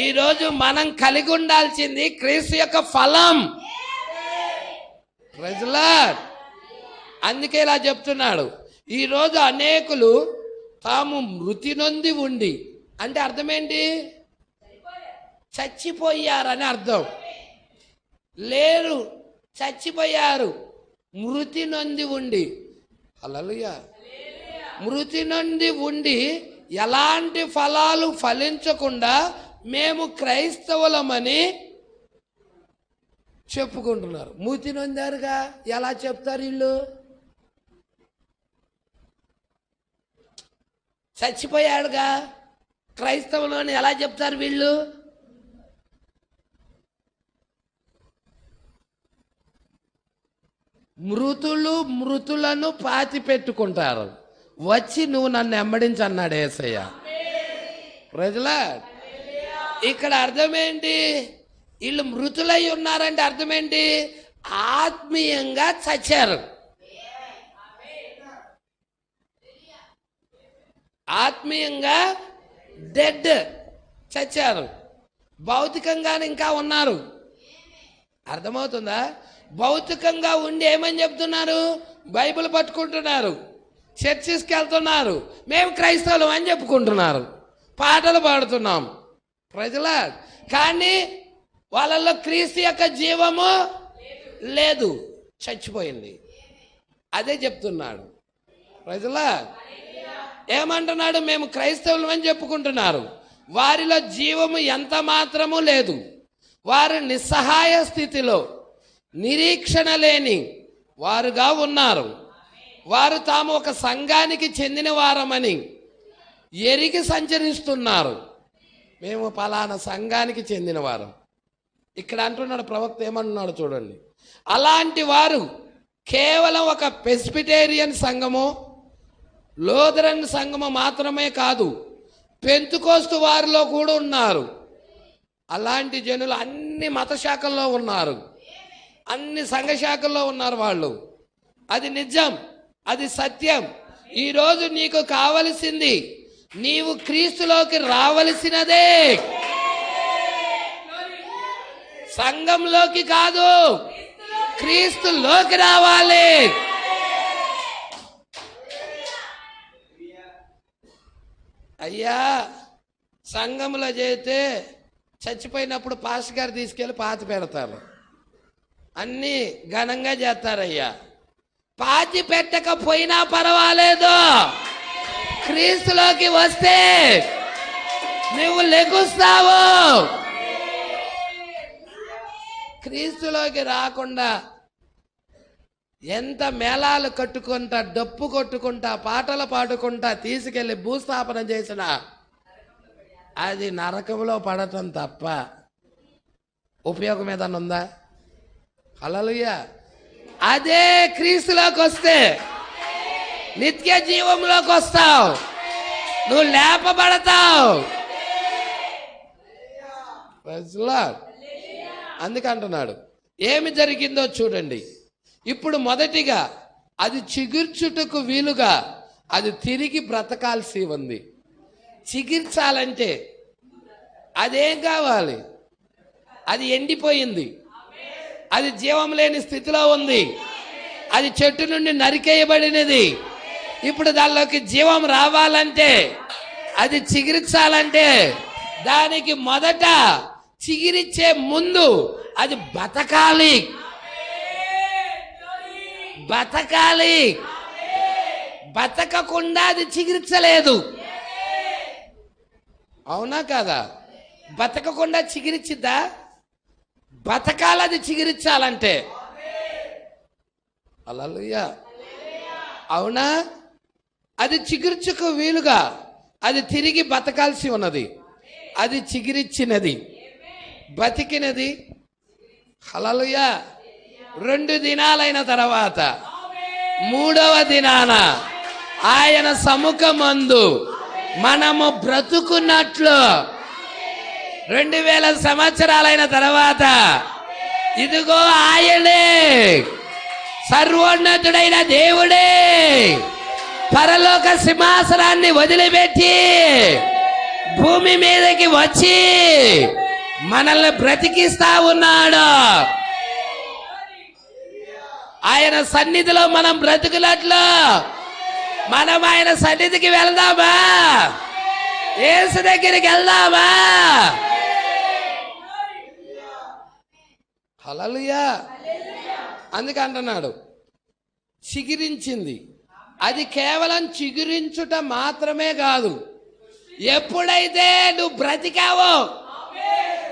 ఈరోజు మనం కలిగి ఉండాల్సింది క్రీస్తు యొక్క ఫలం. ప్రజలా అందుకే ఇలా చెప్తున్నాడు. ఈరోజు అనేకులు తాము మృతి నొంది ఉండి, అంటే అర్థమేంటి? చచ్చిపోయారని అర్థం. లేరు, చచ్చిపోయారు. మృతి నొంది ఉండి, హల్లెలూయా, మృతి నొంది ఉండి ఎలాంటి ఫలాలు ఫలించకుండా మేము క్రైస్తవులమని చెప్పుకుంటున్నారు. మృతి నొందారుగా ఎలా చెప్తారు వీళ్ళు? చచ్చిపోయాడుగా క్రైస్తవులు అని ఎలా చెప్తారు వీళ్ళు? మృతులను పాతి పెట్టుకుంటారు. వచ్చి నువ్వు నన్ను వెంబడించి అన్నాడు యేసయ్య. ప్రజలా ఇక్కడ అర్థమేంటి? వీళ్ళు మృతులై ఉన్నారంటే అర్థమేంటి? ఆత్మీయంగా చచ్చారు. ఆత్మీయంగా డెడ్, చచ్చారు. భౌతికంగానే ఇంకా ఉన్నారు. అర్థమవుతుందా? భౌతికంగా ఉండి ఏమని చెప్తున్నారు? బైబిల్ పట్టుకుంటున్నారు, చర్చిస్కి వెళ్తున్నారు, మేము క్రైస్తవులం అని చెప్పుకుంటున్నారు, పాటలు పాడుతున్నాం. ప్రజలా కానీ వాళ్ళల్లో క్రీస్తు యొక్క జీవము లేదు, చచ్చిపోయింది. అదే చెప్తున్నాడు. ప్రజలా ఏమంటున్నాడు? మేము క్రైస్తవులం అని చెప్పుకుంటున్నారు, వారిలో జీవము ఎంత మాత్రము లేదు. వారు నిస్సహాయ స్థితిలో, నిరీక్షణ లేని వారుగా ఉన్నారు. వారు తాము ఒక సంఘానికి చెందిన వారమని ఎరిగి సంచరిస్తున్నారు. మేము పలానా సంఘానికి చెందిన వారం. ఇక్కడ అంటున్నాడు ప్రవక్త, ఏమంటున్నాడు చూడండి. అలాంటి వారు కేవలం ఒక ప్రెస్బిటేరియన్ సంఘము, లూథరన్ సంఘము మాత్రమే కాదు, పెంతుకోస్తు వారిలో కూడా ఉన్నారు. అలాంటి జనులు అన్ని మత శాఖల్లో ఉన్నారు, అన్ని సంఘ శాఖల్లో ఉన్నారు వాళ్ళు. అది నిజం, అది సత్యం. ఈరోజు నీకు కావలసింది, నీవు క్రీస్తులోకి రావలసినదే. సంఘంలోకి కాదు, క్రీస్తులోకి రావాలి. అయ్యా సంఘంలో చేస్తే చచ్చిపోయినప్పుడు పాస్టర్ గారు తీసుకెళ్ళి పాతి పెడతారు, అన్నీ ఘనంగా చేస్తారయ్యా. పాతి పెట్టకపోయినా పర్వాలేదు, క్రీస్తులోకి వస్తే నువ్వు లెగుస్తావు. క్రీస్తులోకి రాకుండా ఎంత మేళాలు కట్టుకుంటా, డప్పు కొట్టుకుంటా, పాటలు పాడుకుంటా తీసుకెళ్లి భూస్థాపన చేసిన అది నరకంలో పడటం తప్ప ఉపయోగం ఏదన్నా ఉందా? హల్లెలూయా. అదే క్రీస్తులోకి వస్తే నిత్య జీవంలోకి వస్తావు, నువ్వు లేపబడతావు. అందుకంటున్నాడు. ఏమి జరిగిందో చూడండి. ఇప్పుడు మొదటిగా అది చిగుర్చుటకు వీలుగా అది తిరిగి బ్రతకాల్సి ఉంది. చిగిర్చాలంటే అదేం కావాలి? అది ఎండిపోయింది, అది జీవం లేని స్థితిలో ఉంది, అది చెట్టు నుండి నరికేయబడినది. ఇప్పుడు దానిలోకి జీవం రావాలంటే, అది చిగిరించాలంటే దానికి మొదట చిగిరిచ్చే ముందు అది బతకాలి. బతకాలి, బతకకుండా అది చిగిరించలేదు. అవునా కాదా? బతకకుండా చిగిరిచ్చిద్దా? బతకాలి, అది చిగిరించాలంటే. హల్లెలూయా. అవునా? అది చిగుర్చుకు వీలుగా అది తిరిగి బతకాల్సి ఉన్నది. అది చిగిరిచ్చినది, బతికినది. హల్లెలూయా. 2 దినాలైన తర్వాత 3వ దినాన ఆయన సముఖమందు మనము బ్రతుకున్నట్లు 2000 సంవత్సరాలైన తర్వాత ఇదిగో ఆయనే సర్వోన్నతుడైన దేవుడే పరలోక సింహాసనాన్ని వదిలిపెట్టి భూమి మీదకి వచ్చి మనల్ని బ్రతికిస్తా ఉన్నాడు. ఆయన సన్నిధిలో మనం బ్రతుకున్నట్లు మనం ఆయన సన్నిధికి వెళ్దామా? యేసు దగ్గరికి వెళ్దామా? హల్లెలూయా. అందుకంటున్నాడు చిగురించింది. అది కేవలం చిగురించుట మాత్రమే కాదు, ఎప్పుడైతే నువ్వు బ్రతికావో,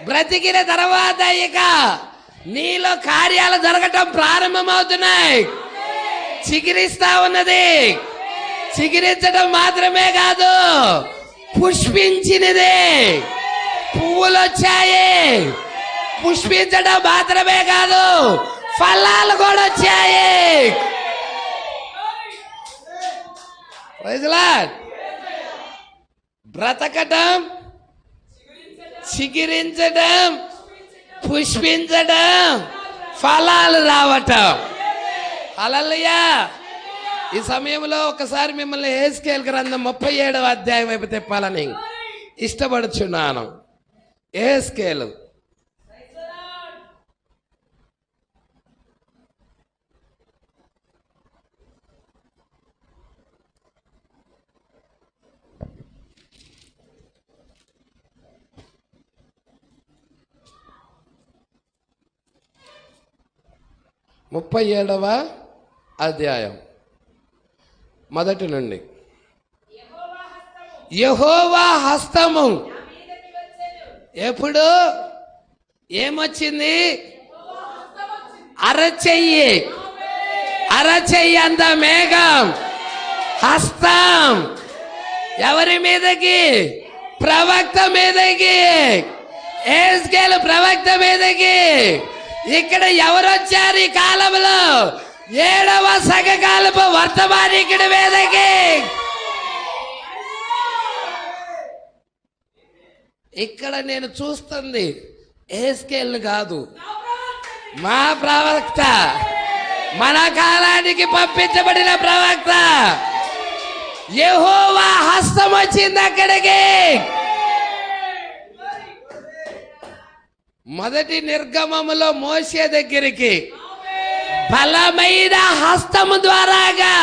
బ్రతికిన తర్వాత ఇక నీలో కార్యాలు జరగటం ప్రారంభమవుతున్నాయి. చిగిరిస్తా ఉన్నది. చిగిరించడం మాత్రమే కాదు, పుష్పించినది. పువ్వులు వచ్చాయి. పుష్పించడం మాత్రమే కాదు, ఫలాలు కూడా వచ్చాయి. Praise Lord. బ్రతకటం, చిగిరించడం, పుష్పించడం, ఫలాలు రావటం. హల్లెలూయా. ఈ సమయంలో ఒకసారి మిమ్మల్ని యెహెజ్కేలు గ్రంథం 37వ అధ్యాయం వైపు తిప్పాలని ఇష్టపడుచున్నాను. యెహెజ్కేలు ముప్పై 37వ అధ్యాయం మొదటి నుండి. యెహోవా హస్తము ఎప్పుడు ఏమొచ్చింది? అరచెయ్యి. అరచెయ్యి అంత మేఘం. హస్తం ఎవరి మీదకి? ప్రవక్త మీదకి. యెహెజ్కేలు ప్రవక్త మీదకి. ఇక్కడ ఎవరొచ్చారు ఈ కాలంలో? 7వ సగకాలపు వర్తమానికుడి మీదకి. ఇక్కడ నేను చూస్తుంది యెహెజ్కేలు కాదు, మా ప్రవక్త, మన కాలానికి పంపించబడిన ప్రవక్త. యెహోవా హస్తం వచ్చింది అక్కడికి. మొదటి నిర్గమములో మోషే దగ్గరికి బలమైన హస్తము ద్వారాగా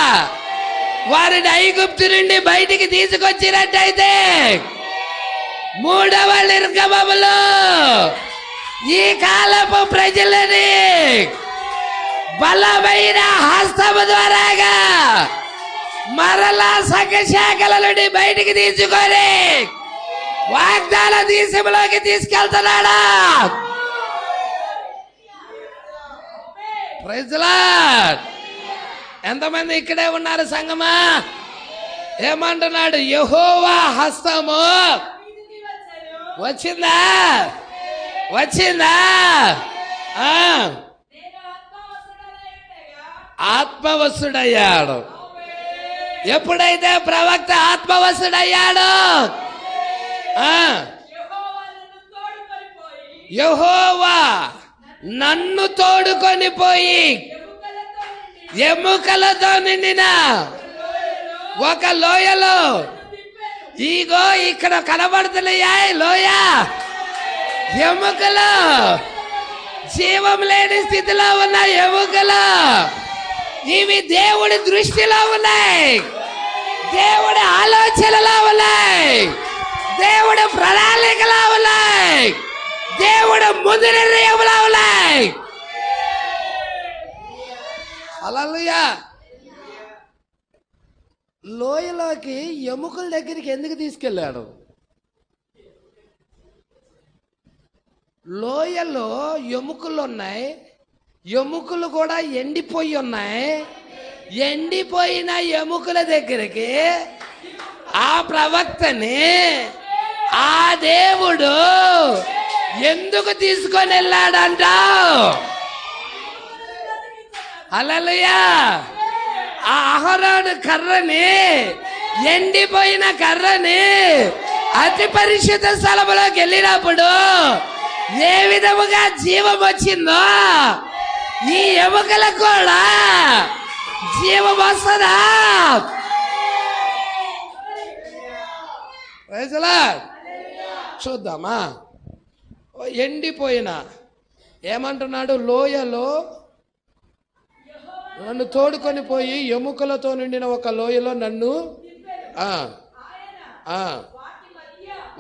వారిని ఐగుప్తు నుండి బయటికి తీసుకొచ్చినట్టయితే, మూడవ నిర్గమములో ఈ కాలపు ప్రజలని బలమైన హస్తము ద్వారాగా మరలా సంఘశాఖల నుండి బయటికి తీసుకొని వాగ్దాన దేశంలోకి తీసుకెళ్తున్నాడా? Praise lord. ఎంతమంది ఇక్కడే ఉన్నారు సంగమా? ఏమంటున్నాడు? యెహోవా హస్తము వచ్చిందా? వచ్చిందా? ఆత్మవశుడయ్యాడు. ఎప్పుడైతే ప్రవక్త ఆత్మవశుడయ్యాడు, యెహోవా నన్ను తోడుకొని పోయి ఎముకలతో నిండిన ఒక లోయలో, ఈగో ఇక్కడ కనబడుతున్నాయా లోయ, ఎముకలు, జీవం లేని స్థితిలో ఉన్న ఎముకలు, ఇవి దేవుడి దృష్టిలో ఉన్నాయి, దేవుడి ఆలోచనలో ఉన్నాయి, దేవుడి ప్రణాళికలో ఉన్నాయి, దేవుడు ముందు నిర్ణయంలో ఉన్నాయి. హల్లెలూయా. లోయలోకి ఎముకల దగ్గరికి ఎందుకు తీసుకెళ్ళాడు? లోయలో ఎముకలు ఉన్నాయి, ఎముకలు కూడా ఎండిపోయి ఉన్నాయి. ఎండిపోయిన ఎముకల దగ్గరికి ఆ ప్రవక్తని ఆ దేవుడు ఎందుకు తీసుకొని వెళ్ళాడంటావు? హల్లెలూయా. ఆ అహరోను కర్రని, ఎండిపోయిన కర్రని అతి పరిశుద్ధ స్థలములోకి వెళ్ళినప్పుడు ఏ విధముగా జీవం వచ్చిందో ఈ ఎముకలకు కూడా జీవం వస్తుందా? చూద్దామా? ఎండిపోయిన ఏమంటున్నాడు? లోయలో నన్ను తోడుకొని పోయి ఎముకలతో నిండిన ఒక లోయలో నన్ను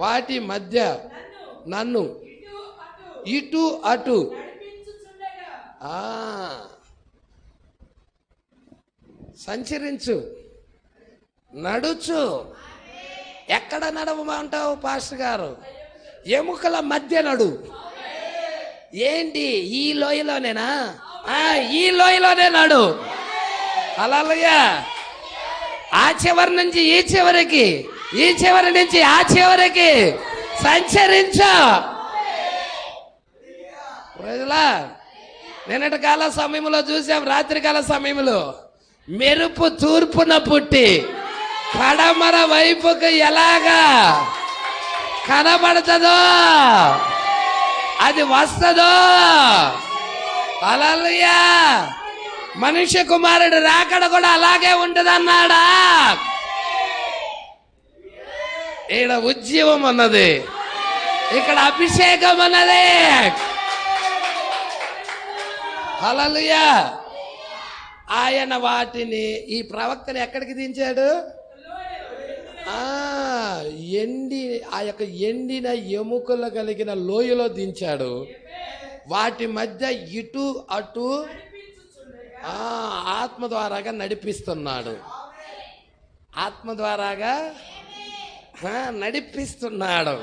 వాటి మధ్య నన్ను ఇటు అటు సంచరించు, నడుచు. ఎక్కడ నడవమంటావు పాస్టర్ గారు? ఎముకల మధ్య నడు. ఏంటి ఈ లోయలోనేనా? ఈ లోయలోనే నడు. హల్లెలూయా. ఆ చివరి నుంచి ఈ చివరికి, ఈ చివరి నుంచి ఆ చివరికి సంచరించు. నిన్నటి కాల సమయంలో చూసాం, రాత్రి కాల సమయంలో మెరుపు తూర్పున పుట్టి పడమర వైపుకు ఎలాగా కనబడుతుందో అది వస్తుందో. హల్లెలూయా. మనుష్య కుమారుడు రాకడ కూడా అలాగే ఉంటదన్నాడా? ఇక్కడ ఉజ్జీవం ఉన్నది, ఇక్కడ అభిషేకం ఉన్నది. హల్లెలూయా. ఆయన వాటిని, ఈ ప్రవక్తని ఎక్కడికి దించాడు? ఆ యొక్క ఎండిన ఎముకలు కలిగిన లోయలో దించాడు. వాటి మధ్య ఇటు అటు ఆత్మ ద్వారాగా నడిపిస్తున్నాడు. ఆత్మ ద్వారాగా నడిపిస్తున్నాడు,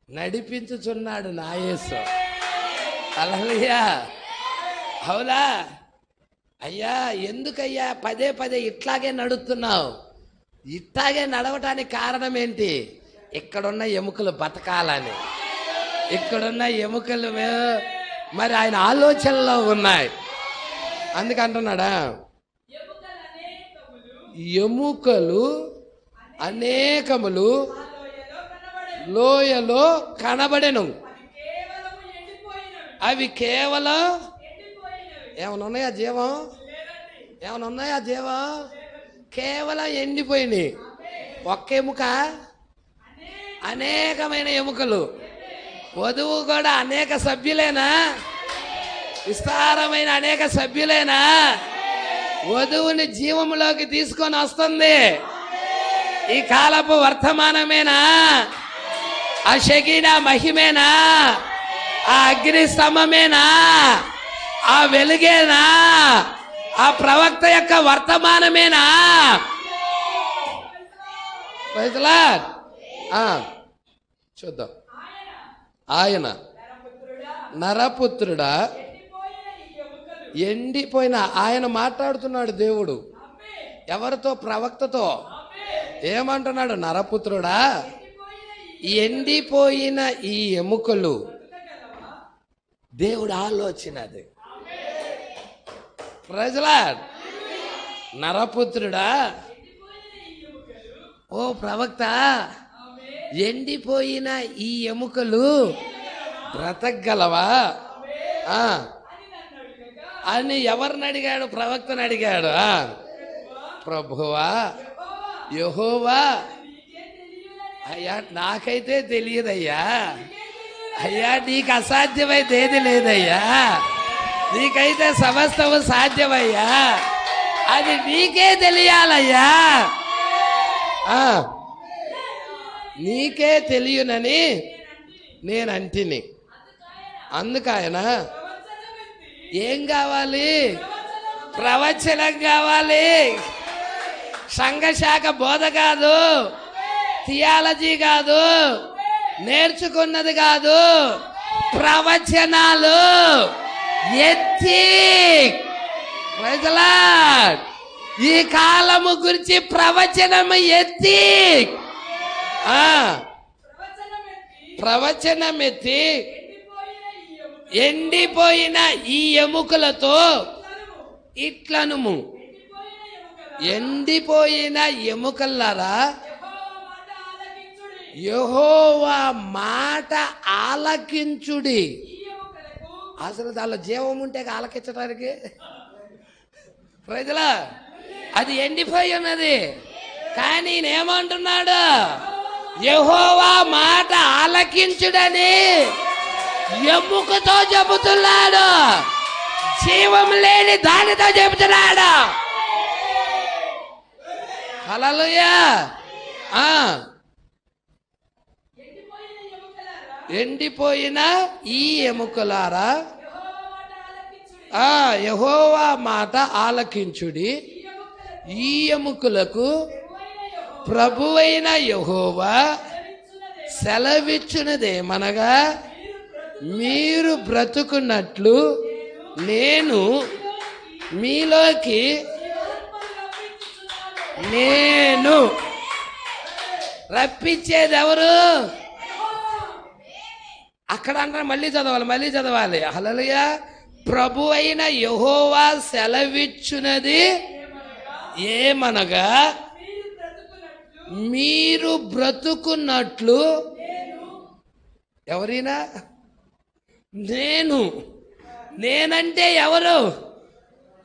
నడిపించుచున్నాడు నా యేసు. హల్లెలూయా. అవునా అయ్యా? ఎందుకయ్యా పదే పదే ఇట్లాగే నడుస్తున్నావు? ఇట్లాగే నడవటానికి కారణం ఏంటి? ఇక్కడున్న ఎముకలు బతకాలని. ఇక్కడున్న ఎముకలు మరి ఆయన ఆలోచనలో ఉన్నాయి. అందుకంటున్నాడా? ఎముకలు అనేకములు లోయలో కనబడెను, అవి కేవలం ఏమైనా ఉన్నాయా జీవం? ఏమైనా ఉన్నాయా జీవం? కేవలం ఎండిపోయినాయి. ఒక్క ఎముక, అనేకమైన ఎముకలు. వధువు కూడా అనేక సభ్యులేనా? విస్తారమైన అనేక సభ్యులేనా? వధువుని జీవములోకి తీసుకొని వస్తుంది. ఈ కాలపు వర్తమానమేనా? ఆ షకీనా మహిమేనా? ఆ అగ్ని స్తంభమేనా? ఆ వెలుగేనా? ఆ ప్రవక్త యొక్క వర్తమానమేనా? చూద్దాం. ఆయన నరపుత్రుడా, ఎండిపోయిన, ఆయన మాట్లాడుతున్నాడు దేవుడు ఎవరితో? ప్రవక్తతో. ఏమంటున్నాడు? నరపుత్రుడా, ఎండిపోయిన ఈ ఎముకలు. దేవుడు ఆలోచన అది. ప్రజలా, నరపుత్రుడా, ఓ ప్రవక్త, ఎండిపోయిన ఈ ఎముకలు బ్రతకగలవా అని ఎవరిని అడిగాడు? ప్రవక్తను అడిగాడు. ప్రభువా, యెహోవా, అయ్యా నాకైతే తెలియదయ్యా. అయ్యా నీకు అసాధ్యమైతే ఏది లేదయ్యా. నీకైతే సమస్తము సాధ్యమయ్యా. అది నీకే తెలియాలయ్యా. నీకే తెలియనని నేనంటిని. అందుకైన ఏం కావాలి? ప్రవచనం కావాలి. సంఘశాఖ బోధ కాదు, థియాలజీ కాదు, నేర్చుకున్నది కాదు, ప్రవచనాలు ఎత్తి. ఈ కాలము గురించి ప్రవచనము ఎత్తి, ప్రవచనం ఎత్తి ఎండిపోయిన ఈ ఎముకలతో ఇట్లనుము. ఎండిపోయిన ఎముకలారా, యెహోవా మాట ఆలకించుడి. అసలు దానిలో జీవం ఉంటే ఆలకించడానికి ప్రజలా, అది ఎండిపోయి ఉన్నది. కానీ నేనేమంటున్నాడు? యెహోవా మాట ఆలకించుడని ఎముకతో చెబుతున్నాడు. జీవం లేని దానితో చెబుతున్నాడు. హల్లెలూయా. ఎండిపోయిన ఈ ఎముకలారా, యెహోవా మాట ఆలకించుడి. ఈ ఎముకలకు ప్రభువైన యెహోవా సెలవిచ్చునదేమనగా, మీరు బ్రతుకున్నట్లు నేను మీలోకి నేను రప్పించేది ఎవరు? అక్కడ అంటారు, మళ్ళీ చదవాలి. హల్లెలూయా. ప్రభు అయిన యెహోవా సెలవిచ్చునది ఏమనగా, మీరు బ్రతుకున్నట్లు. ఎవరైనా నేనంటే ఎవరు?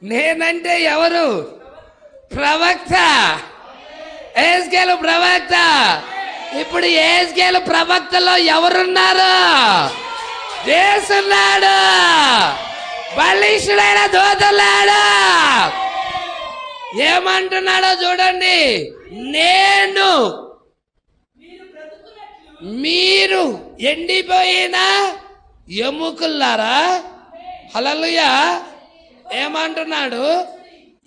నేనంటే ఎవరు? ప్రవక్త. యెహెజ్కేలు ప్రవక్త. ఇప్పుడు యెహెజ్కేలు ప్రవక్తలో ఎవరున్నారు? దేవుడున్నాడు, బలిష్ఠుడైన దూతన్నాడు. ఏమంటున్నాడో చూడండి. నేను మీరు ఎండిపోయిన ఎముకలారా. హల్లెలూయా. ఏమంటున్నాడు?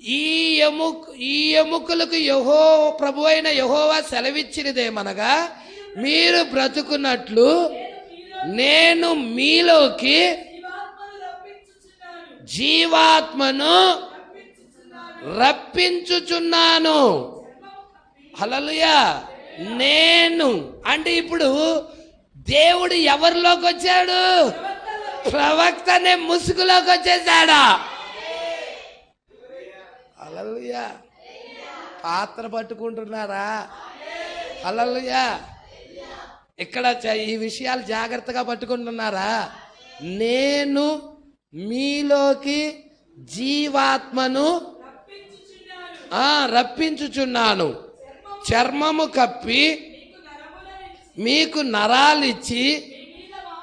ఈ ఎముకలకు ప్రభు అయిన యెహోవా సెలవిచ్చినదేమనగా, మీరు బ్రతుకున్నట్లు నేను మీలోకి జీవాత్మను రప్పించుచున్నాను. హల్లెలూయా. నేను అంటే ఇప్పుడు దేవుడు ఎవరిలోకి వచ్చాడు? ప్రవక్తనే ముసుగులోకి వచ్చేసాడా? హల్లెలూయా. పాత్ర పట్టుకుంటున్నారా? హల్లెలూయా. ఇక్కడ ఈ విషయాలు జాగ్రత్తగా పట్టుకుంటున్నారా? నేను మీలోకి జీవాత్మను రప్పించుచున్నాను. చర్మము కప్పి మీకు నరాలిచ్చి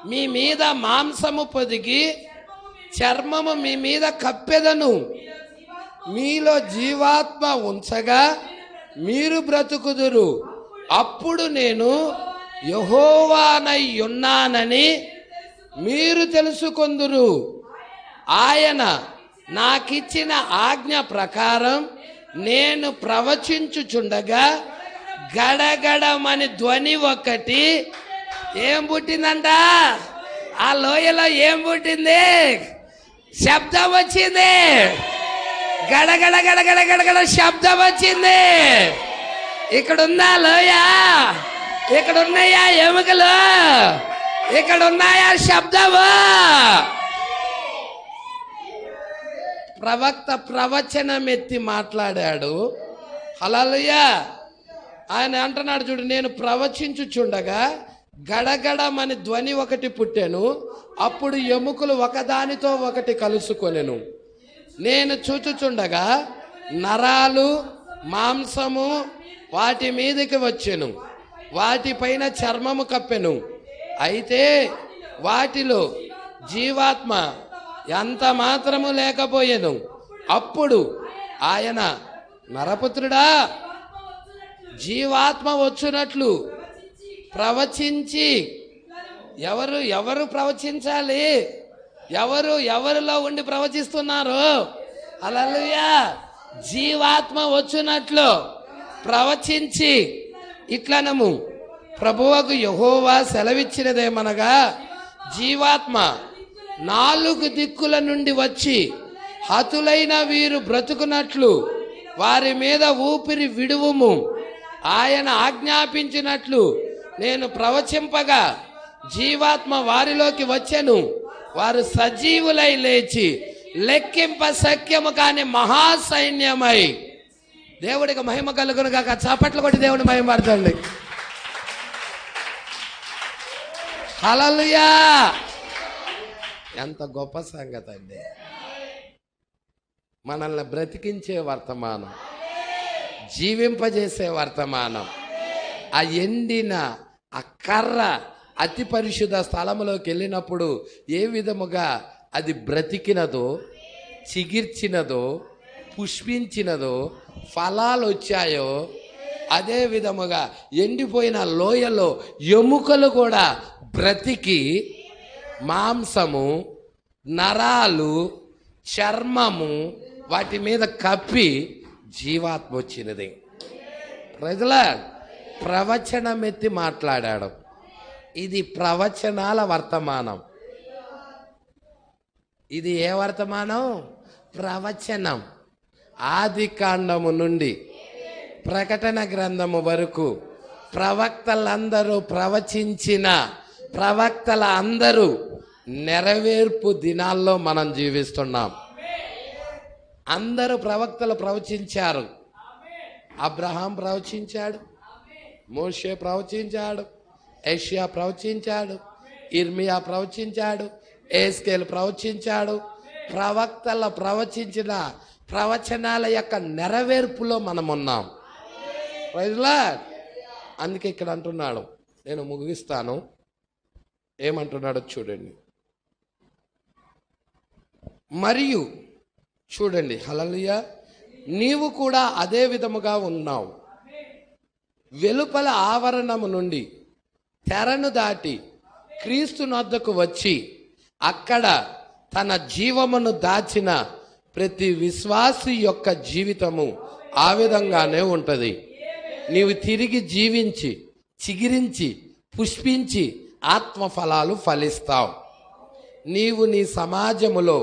మీ మీద మాంసము పొదిగి చర్మము మీ మీద కప్పెదను. మీలో జీవాత్మ ఉంచగా మీరు బ్రతుకుదురు. అప్పుడు నేను యెహోవానై ఉన్నానని మీరు తెలుసుకొందురు. ఆయన నాకిచ్చిన ఆజ్ఞ ప్రకారం నేను ప్రవచించుచుండగా గడగడమని ధ్వని ఒకటి ఏం పుట్టిందంట? ఆ లోయలో ఏం పుట్టింది? శబ్దం వచ్చింది. గడగడ గడగడ గడగడ శబ్దం వచ్చింది. ఇక్కడుందా లోయ? ఇక్కడ ఉన్నాయా ఎముకలు? ఇక్కడ ఉన్నాయా శబ్దము? ప్రవక్త ప్రవచనం ఎత్తి మాట్లాడాడు. హల్లెలూయా. ఆయన అంటున్నాడు చూడు, నేను ప్రవచించుచుండగా గడగడమని ధ్వని ఒకటి పుట్టెను. అప్పుడు ఎముకలు ఒకదానితో ఒకటి కలుసుకొనెను. నేను చూచుచుండగా నరాలు మాంసము వాటి మీదకి వచ్చెను. వాటిపైన చర్మము కప్పెను. అయితే వాటిలో జీవాత్మ ఎంత మాత్రము లేకపోయెను. అప్పుడు ఆయన, నరపుత్రుడా, జీవాత్మ వచ్చునట్లు ప్రవచించి. ఎవరు ప్రవచించాలి? ఎవరిలో ఉండి ప్రవచిస్తున్నారు? హల్లెలూయా. జీవాత్మ వచ్చునట్లు ప్రవచించి ఇట్లనము, ప్రభువకు యెహోవా సెలవిచ్చినదేమనగా, జీవాత్మ 4 దిక్కుల నుండి వచ్చి హతులైన వీరు బ్రతుకున్నట్లు వారి మీద ఊపిరి విడువుము. ఆయన ఆజ్ఞాపించినట్లు నేను ప్రవచింపగా జీవాత్మ వారిలోకి వచ్చెను. వారు సజీవులై లేచి లెక్కింప శక్యము కాని మహాసైన్యమై. దేవుడికి మహిమ కలుగును గాక. చప్పట్లు కొట్టి దేవుని మహిమపరచండి. హల్లెలూయా. ఎంత గొప్ప సంగతి అండి. మనల్ని బ్రతికించే వర్తమానం, జీవింపజేసే వర్తమానం. ఆ ఎండిన ఆ కర్ర అతి పరిశుద్ధ స్థలములోకి వెళ్ళినప్పుడు ఏ విధముగా అది బ్రతికినదో, చిగిర్చినదో, పుష్పించినదో, ఫలాలు వచ్చాయో, అదే విధముగా ఎండిపోయిన లోయలో ఎముకలు కూడా బ్రతికి మాంసము, నరాలు, చర్మము వాటి మీద కప్పి జీవాత్మ వచ్చినది. ప్రజల ప్రవచనం ఎత్తి మాట్లాడాడు. ఇది ప్రవచనాల వర్తమానం. ఇది ఏ వర్తమానం? ప్రవచనం. ఆది కాండము నుండి ప్రకటన గ్రంథము వరకు ప్రవక్తలందరూ ప్రవచించిన ప్రవక్తల అందరూ నెరవేర్పు దినాల్లో మనం జీవిస్తున్నాం. అందరూ ప్రవక్తలు ప్రవచించారు. అబ్రహాం ప్రవచించాడు, మోషే ప్రవచించాడు, యెషయా ప్రవచించాడు, ఇర్మియా ప్రవచించాడు, ఎస్కేల్ ప్రవచించాడు. ప్రవక్తల ప్రవచించిన ప్రవచనాల యొక్క నెరవేర్పులో మనం ఉన్నాం. Praise Lord. అందుకే ఇక్కడ అంటున్నాడు, నేను ముగిస్తాను. ఏమంటున్నాడో చూడండి. మరియు చూడండి, హల్లెలూయా, నీవు కూడా అదే విధముగా ఉన్నావు. వెలుపల ఆవరణము నుండి తెరను దాటి క్రీస్తు నొద్దకు వచ్చి అక్కడ తన జీవమును దాచిన ప్రతి విశ్వాసి యొక్క జీవితము ఆ విధంగానే ఉంటుంది. నీవు తిరిగి జీవించి, చిగిరించి, పుష్పించి ఆత్మఫలాలు ఫలిస్తావు. నీవు నీ సమాజములో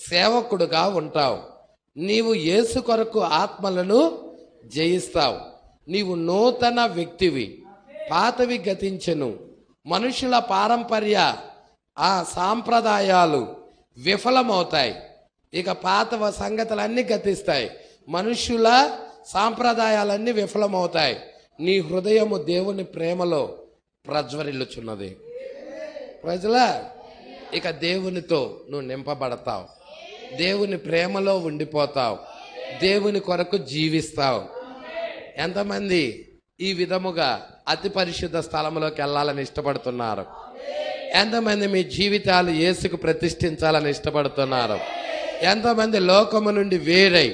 సేవకుడుగా ఉంటావు. నీవు యేసు కొరకు ఆత్మలను జయిస్తావు. నీవు నూతన వ్యక్తివి. పాతవి గతించెను. మనుషుల పారంపర్య సాంప్రదాయాలు విఫలమవుతాయి. ఇక పాత సంగతులన్నీ గతిస్తాయి. మనుషుల సాంప్రదాయాలన్నీ విఫలమవుతాయి. నీ హృదయము దేవుని ప్రేమలో ప్రజ్వరిల్లుచున్నది. ప్రజలా, ఇక దేవునితో నువ్వు నింపబడతావు. దేవుని ప్రేమలో ఉండిపోతావు. దేవుని కొరకు జీవిస్తావు. ఎంతమంది ఈ విధముగా అతి పరిశుద్ధ స్థలంలోకి వెళ్ళాలని ఇష్టపడుతున్నారు? ఎంతమంది మీ జీవితాలు యేసుకు ప్రతిష్ఠించాలని ఇష్టపడుతున్నారు? ఎంతమంది లోకము నుండి వేరై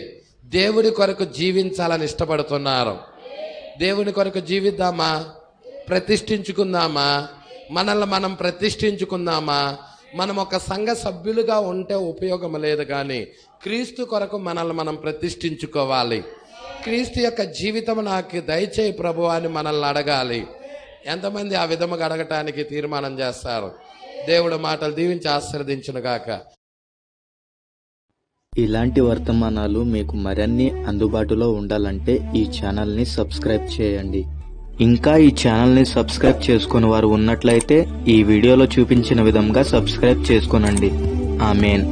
దేవుడి కొరకు జీవించాలని ఇష్టపడుతున్నారు? దేవుని కొరకు జీవిద్దామా? ప్రతిష్ఠించుకుందామా? మనల్ని మనం ప్రతిష్ఠించుకుందామా? మనం ఒక సంఘ సభ్యులుగా ఉంటే ఉపయోగం లేదు, కానీ క్రీస్తు కొరకు మనల్ని మనం ప్రతిష్ఠించుకోవాలి. క్రీస్తు యొక్క జీవితం నాకు దయచేయి ప్రభువా అని మనల్ని అడగాలి. ఎంతమంది ఆ విధముగా అడగటానికి తీర్మానం చేస్తారు? దేవుడు మాటలు దీవించి ఆశీర్వదించునుగాక. ఇలాంటి వర్తమానాలు మీకు మరిన్ని అందుబాటులో ఉండాలంటే ఈ ఛానల్ని సబ్స్క్రైబ్ చేయండి. ఇంకా ఈ ఛానల్ని సబ్స్క్రైబ్ చేసుకుని వారు ఉన్నట్లయితే ఈ వీడియోలో చూపించిన విధంగా సబ్స్క్రైబ్ చేసుకోనండి. ఆమేన్.